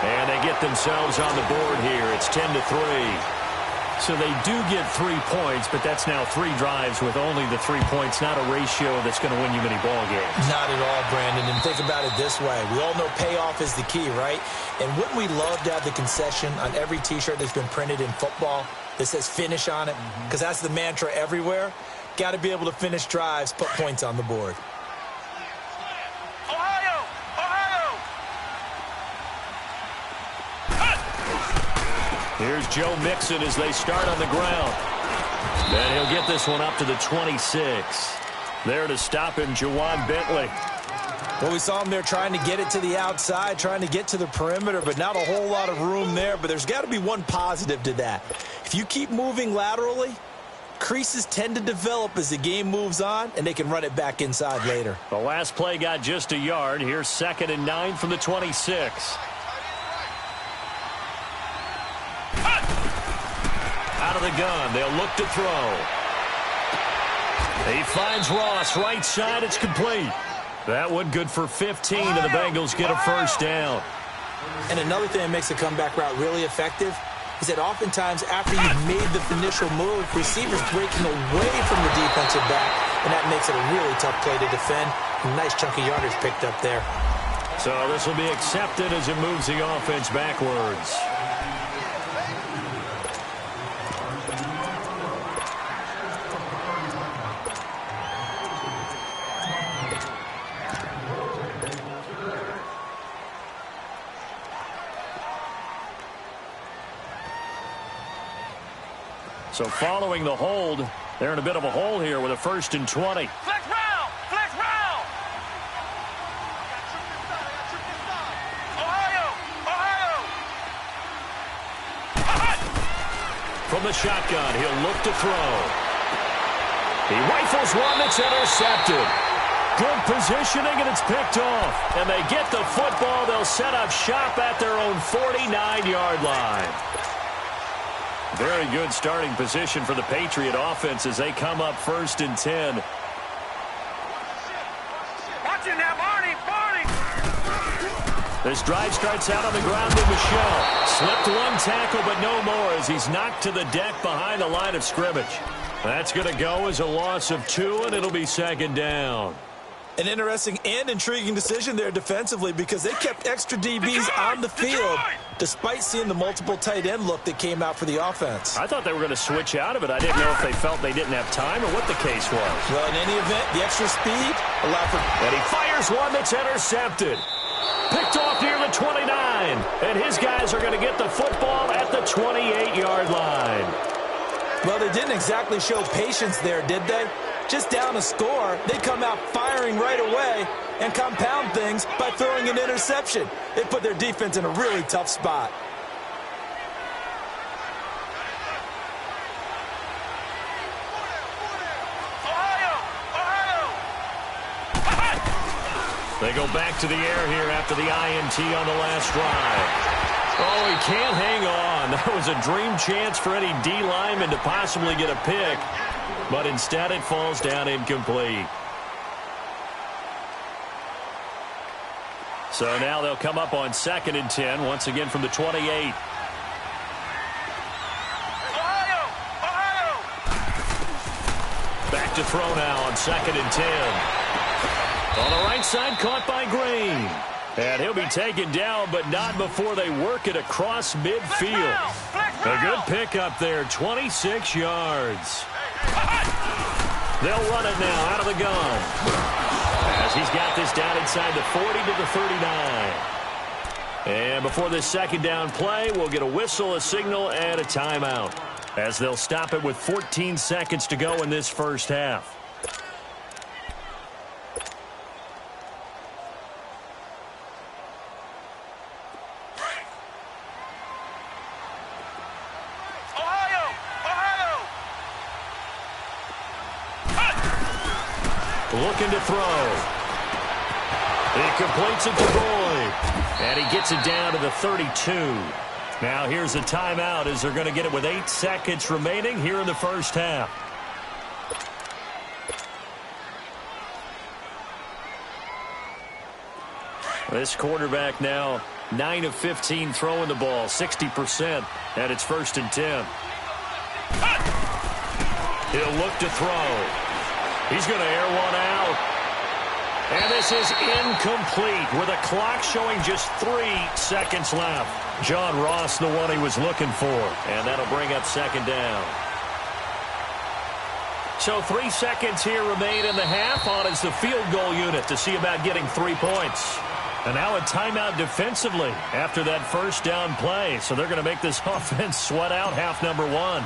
And they get themselves on the board here. It's 10-3. So they do get 3 points, but that's now 3 drives with only the 3 points, not a ratio that's going to win you many ball games. Not at all, Brandon. And think about it this way. We all know payoff is the key, right? And wouldn't we love to have the concession on every T-shirt that's been printed in football that says finish on it? Because that's the mantra everywhere. Got to be able to finish drives, put points on the board. Here's Joe Mixon as they start on the ground. And he'll get this one up to the 26. There to stop him, Juwan Bentley. Well, we saw him there trying to get it to the outside, trying to get to the perimeter, but not a whole lot of room there. But there's got to be one positive to that. If you keep moving laterally, creases tend to develop as the game moves on, and they can run it back inside later. The last play got just a yard. Here's 2nd and 9 from the 26. Out of the gun, they'll look to throw. He finds Ross, right side, it's complete. That one good for 15, and the Bengals get a first down. And another thing that makes the comeback route really effective is that oftentimes after you've made the initial move, receivers breaking away from the defensive back, and that makes it a really tough play to defend. A nice chunk of yardage picked up there. So this will be accepted as it moves the offense backwards. So following the hold, they're in a bit of a hole here with a 1st and 20. Flex round! Flex round! Ohio! From the shotgun, he'll look to throw. He rifles one that's intercepted. Good positioning, and it's picked off. And they get the football. They'll set up shop at their own 49-yard line. Very good starting position for the Patriot offense as they come up 1st and 10. Watch it now, Barney! This drive starts out on the ground with Michel. Slipped one tackle, but no more as he's knocked to the deck behind the line of scrimmage. That's going to go as a loss of 2, and it'll be 2nd down. An interesting and intriguing decision there defensively because they kept extra DBs on the field despite seeing the multiple tight end look that came out for the offense. I thought they were going to switch out of it. I didn't know if they felt they didn't have time or what the case was. Well, in any event, the extra speed allowed for... And he fires one that's intercepted. Picked off near the 29. And his guys are going to get the football at the 28-yard line. Well, they didn't exactly show patience there, did they? Just down a score, they come out firing right away, and compound things by throwing an interception. They put their defense in a really tough spot. They go back to the air here after the INT on the last drive. Oh, he can't hang on. That was a dream chance for any D lineman to possibly get a pick, but instead it falls down incomplete. So now they'll come up on 2nd and 10, once again from the 28. Back to throw now on 2nd and 10. On the right side, caught by Green. And he'll be taken down, but not before they work it across midfield. A good pickup there, 26 yards. They'll run it now out of the gun, as he's got this down inside the 40 to the 39. And before this second down play, we'll get a whistle, a signal, and a timeout, as they'll stop it with 14 seconds to go in this first half. Looking to throw. He completes it to Boyd. And he gets it down to the 32. Now here's a timeout as they're going to get it with 8 seconds remaining here in the first half. This quarterback now 9 of 15 throwing the ball, 60%, and it's 1st and 10. He'll look to throw. He's going to air one out. And this is incomplete with a clock showing just 3 seconds left. John Ross, the one he was looking for. And that'll bring up 2nd down. So 3 seconds here remain in the half. On is the field goal unit to see about getting 3 points. And now a timeout defensively after that first down play. So they're going to make this offense sweat out half number 1.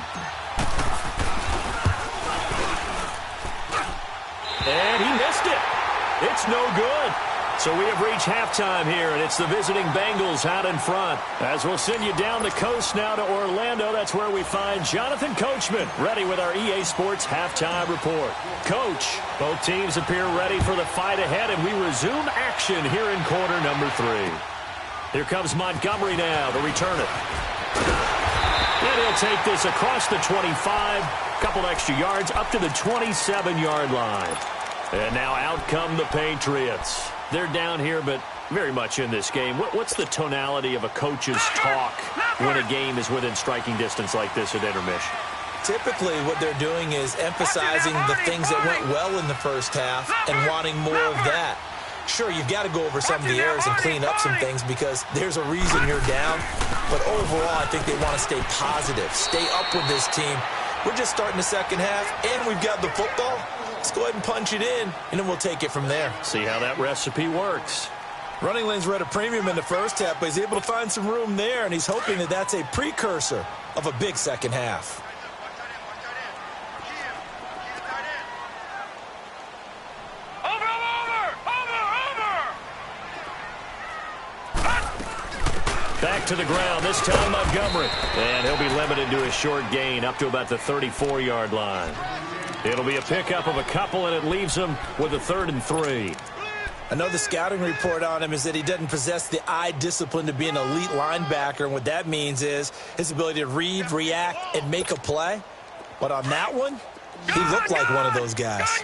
And he missed it. It's no good. So we have reached halftime here, and it's the visiting Bengals out in front. As we'll send you down the coast now to Orlando, that's where we find Jonathan Coachman, ready with our EA Sports halftime report. Coach, both teams appear ready for the fight ahead, and we resume action here in quarter number 3. Here comes Montgomery now to return it. And he'll take this across the 25, couple extra yards up to the 27-yard line. And now out come the Patriots. They're down here, but very much in this game. What's the tonality of a coach's talk when a game is within striking distance like this at intermission? Typically, what they're doing is emphasizing the things that went well in the first half and wanting more of that. Sure, you've got to go over some of the errors and clean up some things because there's a reason you're down. But overall, I think they want to stay positive, stay up with this team. We're just starting the second half, and we've got the football. Let's go ahead and punch it in, and then we'll take it from there. See how that recipe works. Running lanes were at a premium in the first half, but he's able to find some room there, and he's hoping that that's a precursor of a big second half. Back to the ground, this time Montgomery. And he'll be limited to a short gain up to about the 34-yard line. It'll be a pickup of a couple, and it leaves him with a 3rd and 3. Another scouting report on him is that he doesn't possess the eye discipline to be an elite linebacker, and what that means is his ability to read, react, and make a play. But on that one, he looked like one of those guys.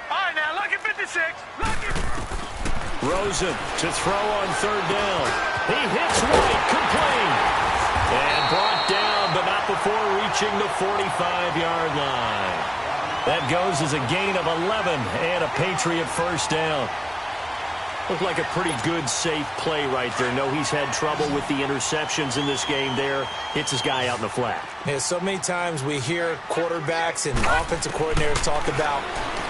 All right, now, lucky 56. Lucky. Rosen to throw on 3rd down. He hits White, complete. And brought down, but not before reaching the 45-yard line. That goes as a gain of 11 and a Patriot 1st down. Looked like a pretty good, safe play right there. No, he's had trouble with the interceptions in this game there. Hits his guy out in the flat. Yeah, so many times we hear quarterbacks and offensive coordinators talk about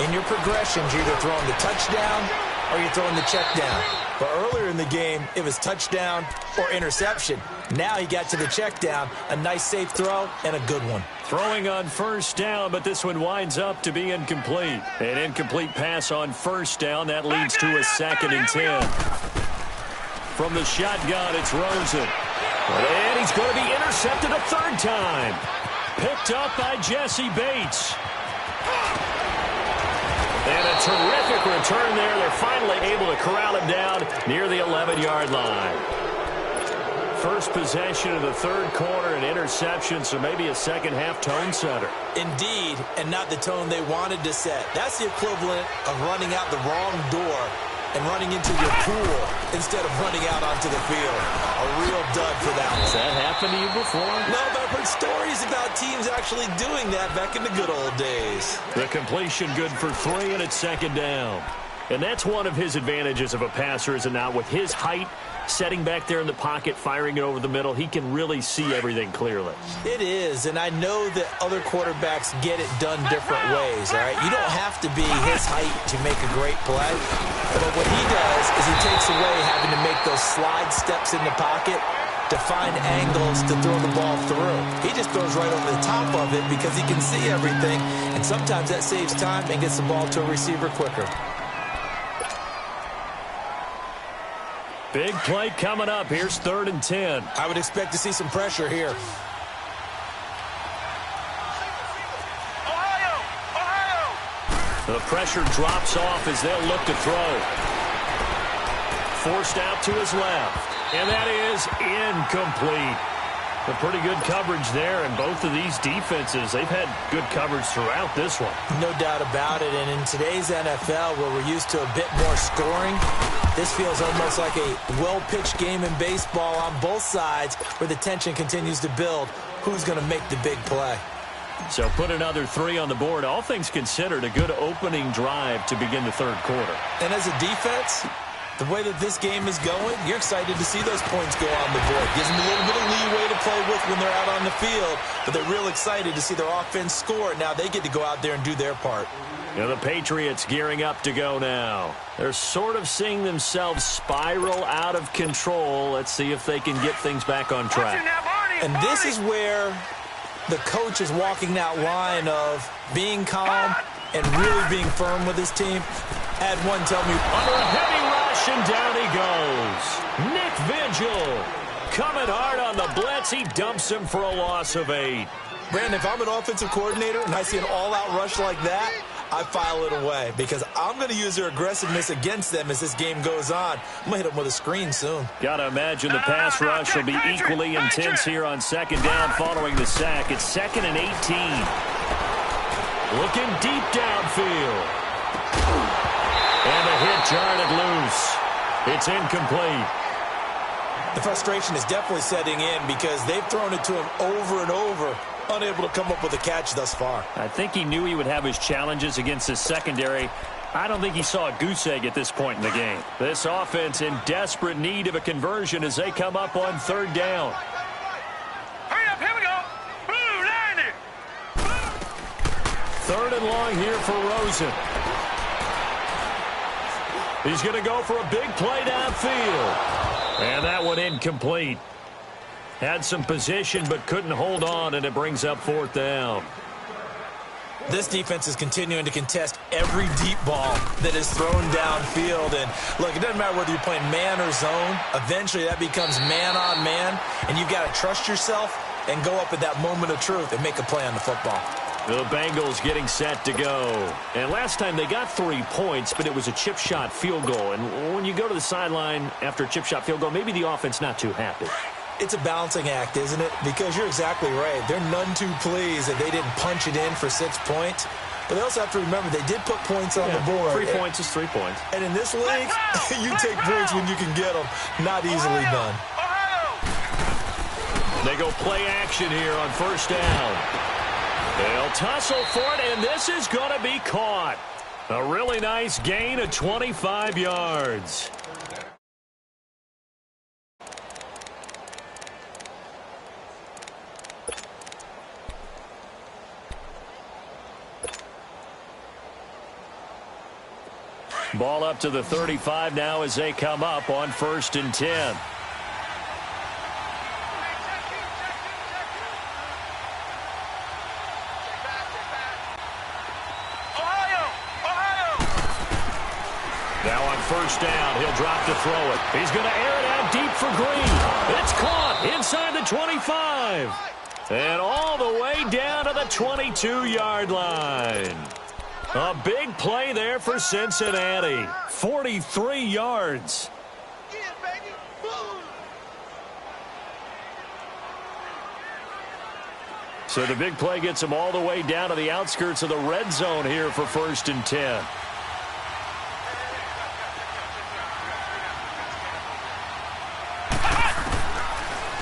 in your progressions, you're either throwing the touchdown or you're throwing the check down. But earlier in the game, it was touchdown or interception. Now he got to the check down, a nice safe throw, and a good one. Throwing on first down, but this one winds up to be incomplete. An incomplete pass on first down. That leads to a 2nd and 10. From the shotgun, it's Rosen. And he's going to be intercepted a 3rd time. Picked up by Jesse Bates. And a terrific return there. They're finally able to corral him down near the 11-yard line. First possession of the 3rd quarter, an interception, so maybe a second-half tone setter. Indeed, and not the tone they wanted to set. That's the equivalent of running out the wrong door and running into your pool instead of running out onto the field. A real dud for that one. Has that happened to you before? No, but I've heard stories about teams actually doing that back in the good old days. The completion good for 3, and it's 2nd down. And that's one of his advantages of a passer, is it not? With his height, setting back there in the pocket, firing it over the middle, he can really see everything clearly. It is, and I know that other quarterbacks get it done different ways, all right? You don't have to be his height to make a great play, but what he does is he takes away having to make those slide steps in the pocket to find angles to throw the ball through. He just throws right over the top of it because he can see everything, and sometimes that saves time and gets the ball to a receiver quicker. Big play coming up. Here's 3rd and 10. I would expect to see some pressure here. The pressure drops off as they'll look to throw. Forced out to his left. And that is incomplete. A pretty good coverage there, and both of these defenses, they've had good coverage throughout this one. No doubt about it, and in today's NFL, where we're used to a bit more scoring, this feels almost like a well-pitched game in baseball on both sides where the tension continues to build. Who's going to make the big play? So put another 3 on the board. All things considered, a good opening drive to begin the 3rd quarter. And as a defense, the way that this game is going, you're excited to see those points go on the board. Gives them a little bit of leeway to play with when they're out on the field, but they're real excited to see their offense score. Now they get to go out there and do their part. You know, the Patriots gearing up to go now. They're sort of seeing themselves spiral out of control. Let's see if they can get things back on track. And this is where the coach is walking that line of being calm and really being firm with his team. Had one tell me, under a heavy rush, and down he goes. Nick Vigil coming hard on the blitz. He dumps him for a loss of 8. Brandon, if I'm an offensive coordinator and I see an all-out rush like that, I file it away because I'm going to use their aggressiveness against them as this game goes on. I'm going to hit them with a screen soon. Got to imagine the pass rush will be equally intense here on 2nd down following the sack. It's 2nd and 18. Looking deep downfield. And a hit jarred it loose. It's incomplete. The frustration is definitely setting in because they've thrown it to him over and over, unable to come up with a catch thus far. I think he knew he would have his challenges against his secondary. I don't think he saw a goose egg at this point in the game. This offense in desperate need of a conversion as they come up on 3rd down. Hurry up, here we go. Blue, 90. 3rd and long here for Rosen. He's going to go for a big play downfield. And that one incomplete. Had some position but couldn't hold on, and it brings up 4th down. This defense is continuing to contest every deep ball that is thrown downfield. And, look, it doesn't matter whether you're playing man or zone. Eventually that becomes man on man, and you've got to trust yourself and go up at that moment of truth and make a play on the football. The Bengals getting set to go. And last time they got 3 points, but it was a chip shot field goal. And when you go to the sideline after a chip shot field goal, maybe the offense not too happy. It's a balancing act, isn't it? Because you're exactly right. They're none too pleased that they didn't punch it in for 6 points. But they also have to remember they did put points on the board. 3 points is 3 points. And in this league, you take points when you can get them. Not easily done. They go play action here on 1st down. They'll tussle for it, and this is going to be caught. A really nice gain of 25 yards. Ball up to the 35 now as they come up on 1st and 10. Now on 1st down, he'll drop to throw it. He's going to air it out deep for Green. It's caught inside the 25. And all the way down to the 22-yard line. A big play there for Cincinnati. 43 yards. So the big play gets him all the way down to the outskirts of the red zone here for 1st and 10.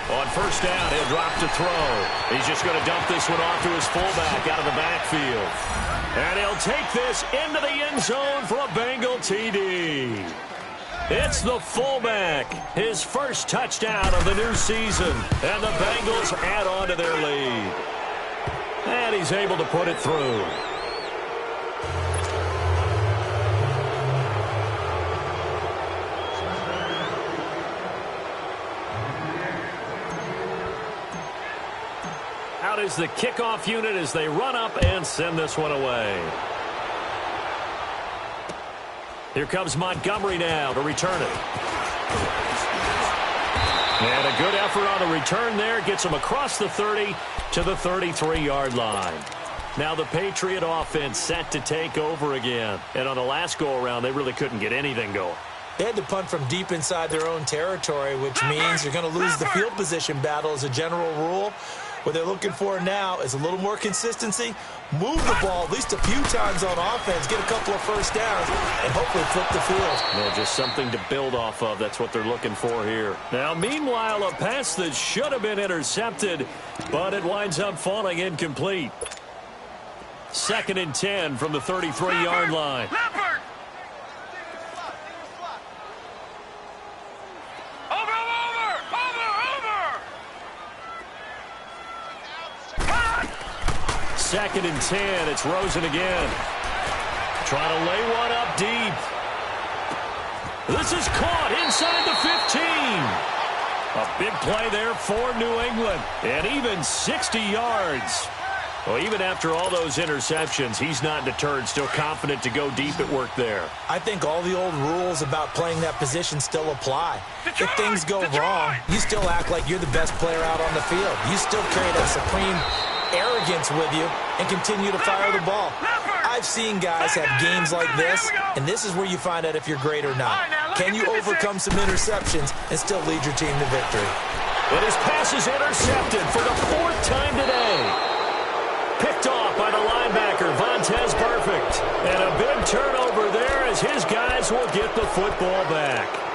On 1st down, he'll drop to throw. He's just going to dump this one off to his fullback out of the backfield. And he'll take this into the end zone for a Bengal TD. It's the fullback, his first touchdown of the new season. And the Bengals add on to their lead. And he's able to put it through. Out is the kickoff unit as they run up and send this one away. Here comes Montgomery now to return it. And a good effort on the return there. Gets him across the 30 to the 33-yard line. Now the Patriot offense set to take over again. And on the last go-around, they really couldn't get anything going. They had to punt from deep inside their own territory, which means you're going to lose the field position battle as a general rule. What they're looking for now is a little more consistency, move the ball at least a few times on offense, get a couple of 1st downs, and hopefully flip the field. Yeah, just something to build off of. That's what they're looking for here. Now, meanwhile, a pass that should have been intercepted, but it winds up falling incomplete. 2nd and 10 from the 33-yard line. Second and 10. It's Rosen again. Trying to lay one up deep. This is caught inside the 15. A big play there for New England. And even 60 yards. Well, even after all those interceptions, he's not deterred. Still confident to go deep at work there. I think all the old rules about playing that position still apply. If things go wrong, you still act like you're the best player out on the field. You still carry that supreme arrogance with you and continue to fire the ball. I've seen guys have games like this, and this is where you find out if you're great or not. Can you overcome some interceptions and still lead your team to victory? But his pass is intercepted for the 4th time today. Picked off by the linebacker, Vontaze Burfict. And a big turnover there as his guys will get the football back.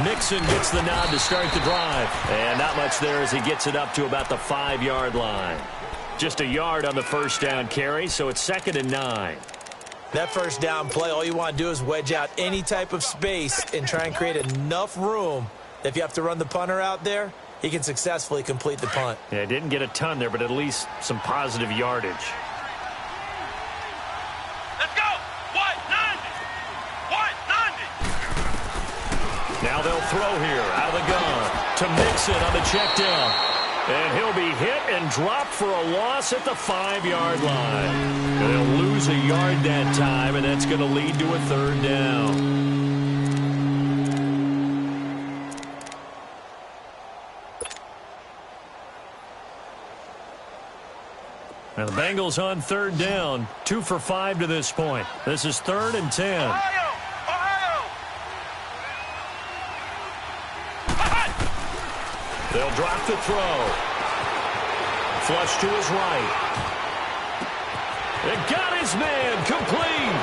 Mixon gets the nod to start the drive. And not much there as he gets it up to about the 5-yard line. Just a yard on the 1st down carry, so it's 2nd and 9. That 1st down play, all you want to do is wedge out any type of space and try and create enough room that if you have to run the punter out there, he can successfully complete the punt. Yeah, didn't get a ton there, but at least some positive yardage. Now they'll throw here out of the gun to Mixon on the check down. And he'll be hit and dropped for a loss at the 5-yard line. They'll lose a yard that time, and that's going to lead to a 3rd down. Now the Bengals on 3rd down, 2 for 5 to this point. This is 3rd and 10. They'll drop the throw. Flush to his right. And got his man complete.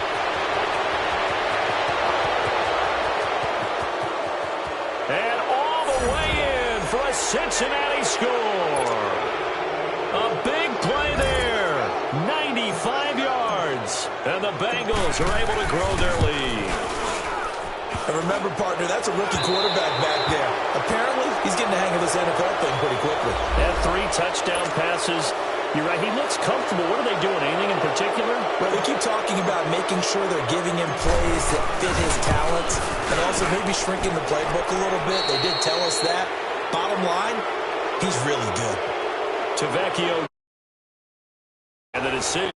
And all the way in for a Cincinnati score. A big play there. 95 yards. And the Bengals are able to grow their lead. And remember, partner, that's a rookie quarterback back there. Apparently, he's getting the hang of this NFL thing pretty quickly. Had 3 touchdown passes. You're right, he looks comfortable. What are they doing? Anything in particular? Well, they keep talking about making sure they're giving him plays that fit his talents and also maybe shrinking the playbook a little bit. They did tell us that. Bottom line, he's really good. Tavecchio. And the decision.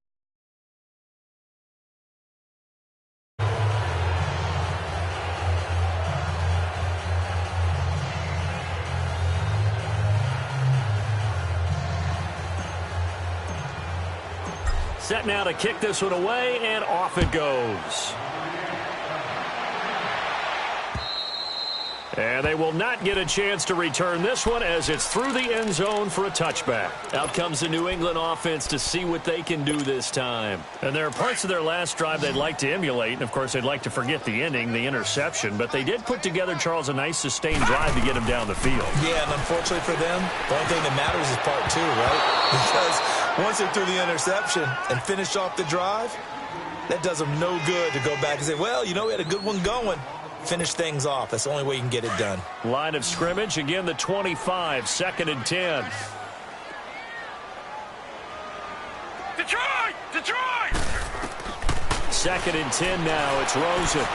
Set now to kick this one away, and off it goes. And they will not get a chance to return this one as it's through the end zone for a touchback. Out comes the New England offense to see what they can do this time. And there are parts of their last drive they'd like to emulate. And, of course, they'd like to forget the ending, the interception. But they did put together, Charles, a nice sustained drive to get him down the field. Yeah, and unfortunately for them, the only thing that matters is part 2, right? Because once they threw the interception and finished off the drive, that does them no good to go back and say, well, you know, we had a good one going. Finish things off. That's the only way you can get it done. Line of scrimmage, again, the 25, 2nd and 10. Detroit! Detroit! 2nd and 10 now. It's Rosen.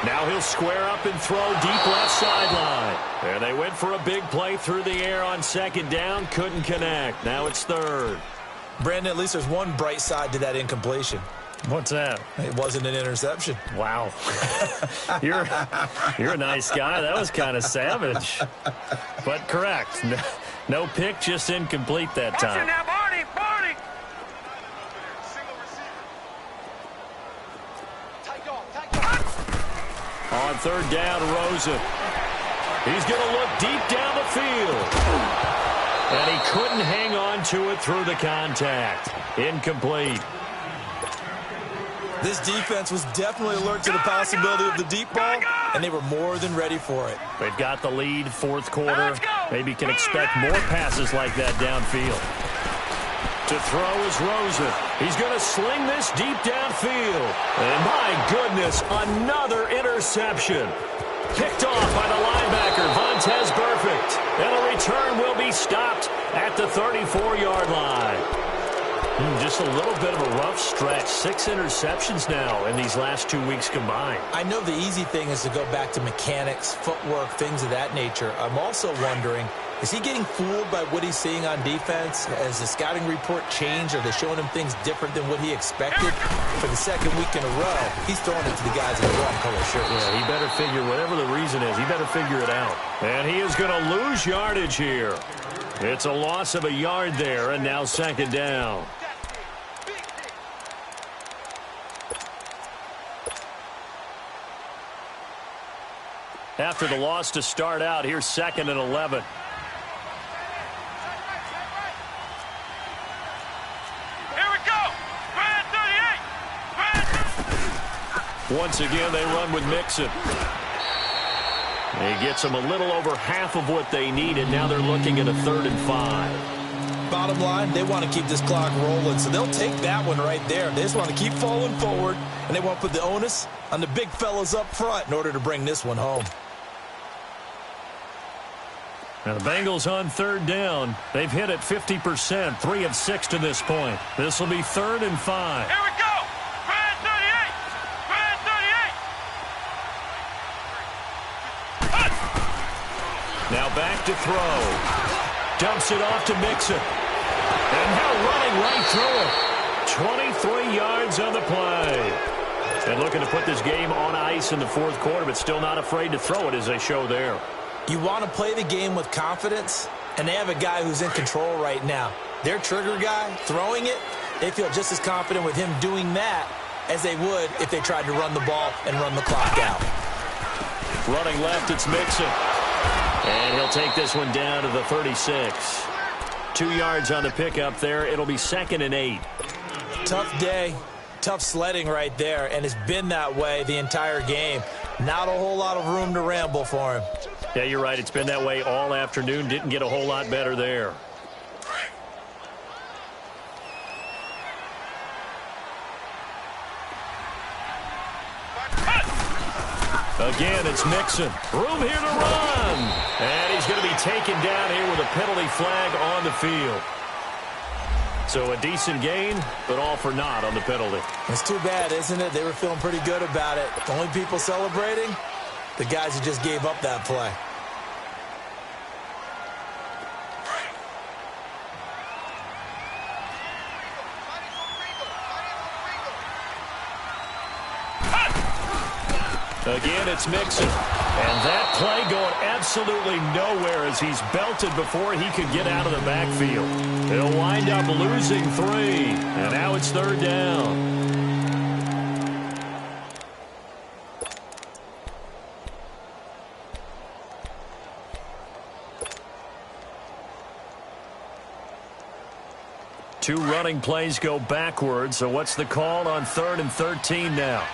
Now he'll square up and throw deep left sideline. There they went for a big play through the air on 2nd down. Couldn't connect. Now it's 3rd. Brandon, at least there's one bright side to that incompletion. What's that? It wasn't an interception. Wow. You're a nice guy. That was kind of savage. But correct. No pick, just incomplete that time. Now, Barney! Barney! On 3rd down, Rosen. He's going to look deep down the field. And he couldn't hang on to it through the contact. Incomplete. This defense was definitely alert to the possibility of the deep ball, and they were more than ready for it. They've got the lead, 4th quarter. Maybe can expect more passes like that downfield. To throw is Rosen. He's going to sling this deep downfield. And my goodness, another interception. Picked off by the linebacker, Vontaze Burfict. And the return will be stopped at the 34-yard line. Just a little bit of a rough stretch. 6 interceptions now in these last 2 weeks combined. I know the easy thing is to go back to mechanics, footwork, things of that nature. I'm also wondering, is he getting fooled by what he's seeing on defense? Has the scouting report changed? Are they showing him things different than what he expected? For the 2nd week in a row, he's throwing it to the guys in the wrong color shirts. Yeah, he better figure, whatever the reason is, he better figure it out. And he is going to lose yardage here. It's a loss of a yard there, and now 2nd down. After the loss to start out, here's 2nd and 11. Here we go! Brad 38! Once again, they run with Mixon. He gets them a little over half of what they needed. Now they're looking at a 3rd and 5. Bottom line, they want to keep this clock rolling, so they'll take that one right there. They just want to keep falling forward, and they want to put the onus on the big fellas up front in order to bring this one home. Now the Bengals on 3rd down. They've hit it 50%, 3 of 6 to this point. This will be 3rd and 5. Here we go! Brad 38! Brad 38! Now back to throw. Dumps it off to Mixon. And now running right through it. 23 yards on the play. And looking to put this game on ice in the 4th quarter, but still not afraid to throw it as they show there. You want to play the game with confidence, and they have a guy who's in control right now. Their trigger guy, throwing it, they feel just as confident with him doing that as they would if they tried to run the ball and run the clock out. Running left, it's Mixon. And he'll take this one down to the 36. 2 yards on the pickup there. It'll be 2nd and 8. Tough day, tough sledding right there, and it's been that way the entire game. Not a whole lot of room to ramble for him. Yeah, you're right. It's been that way all afternoon. Didn't get a whole lot better there. Again, it's Mixon. Room here to run. And he's going to be taken down here with a penalty flag on the field. So a decent gain, but all for naught on the penalty. It's too bad, isn't it? They were feeling pretty good about it. The only people celebrating, the guys who just gave up that play. Again, it's Mixon. And that play going absolutely nowhere as he's belted before he could get out of the backfield. He'll wind up losing 3. And now it's 3rd down. Two running plays go backwards. So what's the call on 3rd and 13 now?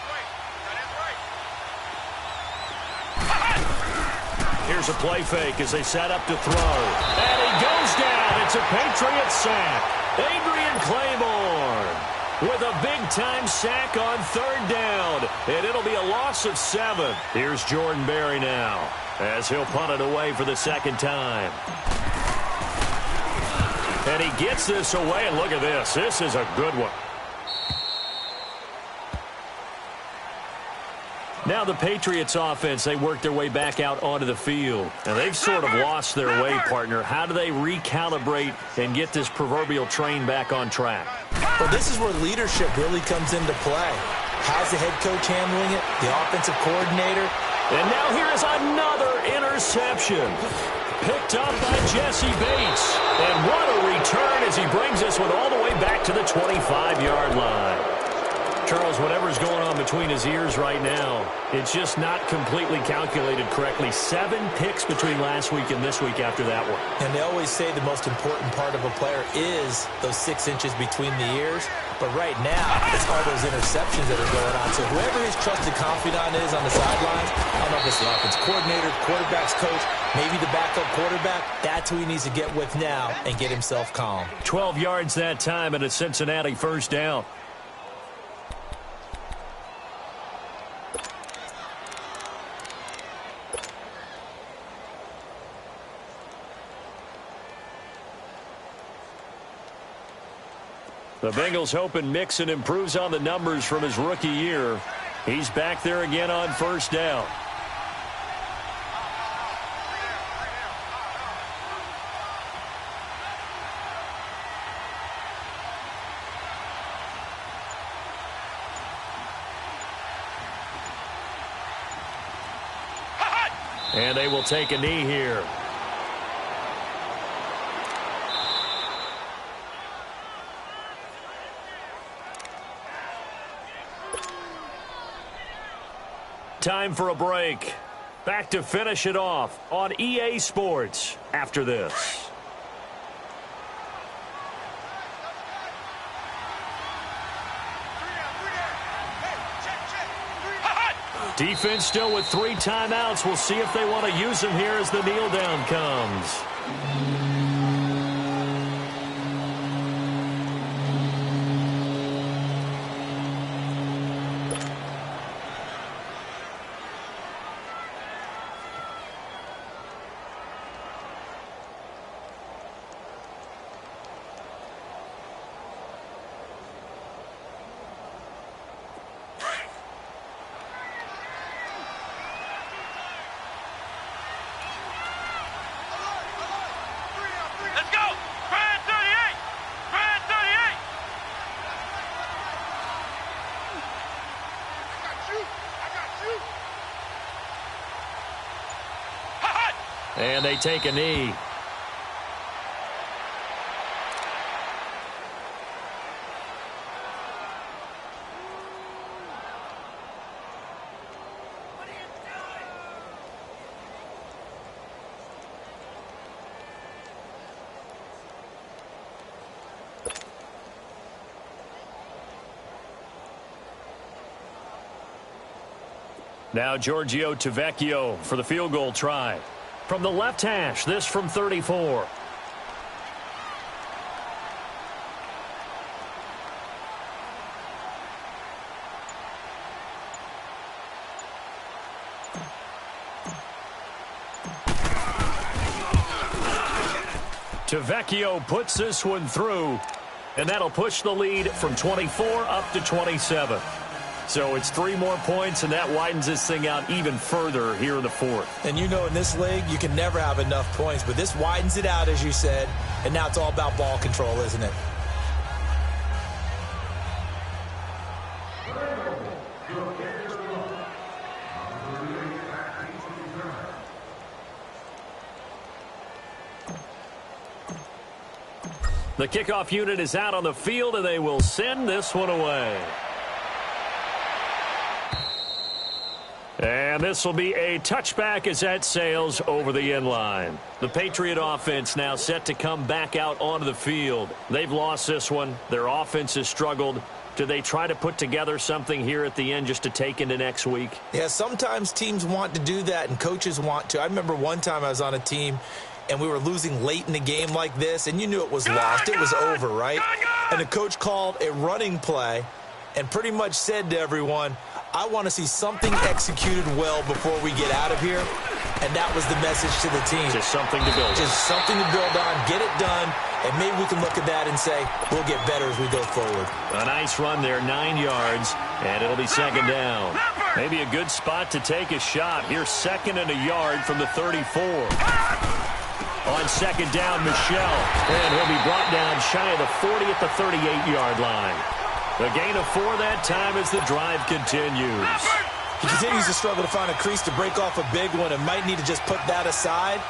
Here's a play fake as they set up to throw. And he goes down. It's a Patriots sack. Adrian Claiborne with a big-time sack on 3rd down. And it'll be a loss of 7. Here's Jordan Berry now as he'll punt it away for the 2nd time. And he gets this away. And look at this. This is a good one. Now the Patriots offense, they work their way back out onto the field. And they've sort of lost their way, partner. How do they recalibrate and get this proverbial train back on track? Well, this is where leadership really comes into play. How's the head coach handling it? The offensive coordinator? And now here is another interception. Picked up by Jesse Bates. And what a return as he brings this one all the way back to the 25-yard line. Charles, whatever's going on between his ears right now, it's just not completely calculated correctly. 7 picks between last week and this week after that one. And they always say the most important part of a player is those 6 inches between the ears. But right now, it's all those interceptions that are going on. So whoever his trusted confidant is on the sidelines, I don't know if it's the offense coordinator, quarterback's coach, maybe the backup quarterback, that's who he needs to get with now and get himself calm. 12 yards that time and a Cincinnati 1st down. The Bengals hoping Mixon improves on the numbers from his rookie year. He's back there again on 1st down. And they will take a knee here. Time for a break. Back to finish it off on EA Sports after this. Defense still with 3 timeouts. We'll see if they want to use them here as the kneel down comes. And they take a knee. Now Giorgio Tavecchio for the field goal try. From the left hash, this from 34. Tavecchio puts this one through, and that'll push the lead from 24 up to 27. So it's 3 more points, and that widens this thing out even further here in the fourth. And you know, in this league, you can never have enough points, but this widens it out, as you said, and now it's all about ball control, isn't it? The kickoff unit is out on the field, and they will send this one away. And this will be a touchback as that sails over the end line. The Patriot offense now set to come back out onto the field. They've lost this one. Their offense has struggled. Do they try to put together something here at the end just to take into next week? Yeah, sometimes teams want to do that, and coaches want to. I remember one time I was on a team, and we were losing late in the game like this, and you knew it was lost. It was over, right? And the coach called a running play and pretty much said to everyone, I want to see something executed well before we get out of here. And that was the message to the team. Just something to build on. Just something to build on, get it done, and maybe we can look at that and say, we'll get better as we go forward. A nice run there, 9 yards, and it'll be second down. Maybe a good spot to take a shot. Here's second and a yard from the 34. On second down, Michel. And he'll be brought down shy of the 40 at the 38-yard line. A gain of 4 that time as the drive continues. He continues to struggle to find a crease to break off a big one and might need to just put that aside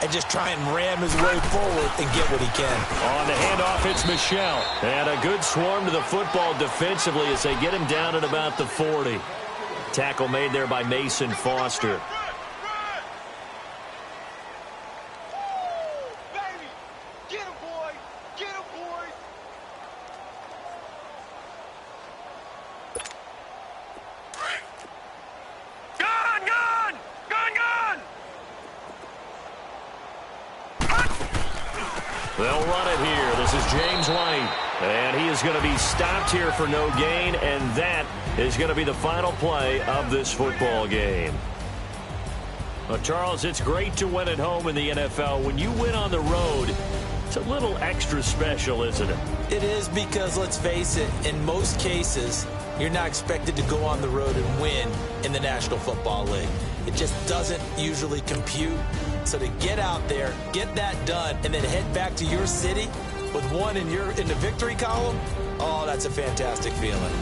and just try and ram his way forward and get what he can. On the handoff, it's Michel. And a good swarm to the football defensively as they get him down at about the 40. Tackle made there by Mason Foster. They'll run it here. This is James White. And he is going to be stopped here for no gain, and that is going to be the final play of this football game. Well, Charles, it's great to win at home in the NFL. When you win on the road, it's a little extra special, isn't it? It is because, let's face it, in most cases, you're not expected to go on the road and win in the National Football League. It just doesn't usually compute. So to get out there, get that done, and then head back to your city with one in the victory column, oh, that's a fantastic feeling.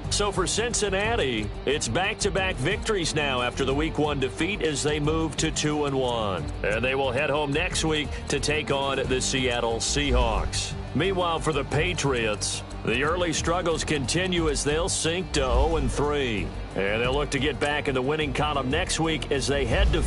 So for Cincinnati, it's back-to-back victories now after the Week 1 defeat as they move to 2-1. And they will head home next week to take on the Seattle Seahawks. Meanwhile, for the Patriots, the early struggles continue as they'll sink to 0-3. And they'll look to get back in the winning column next week as they head to...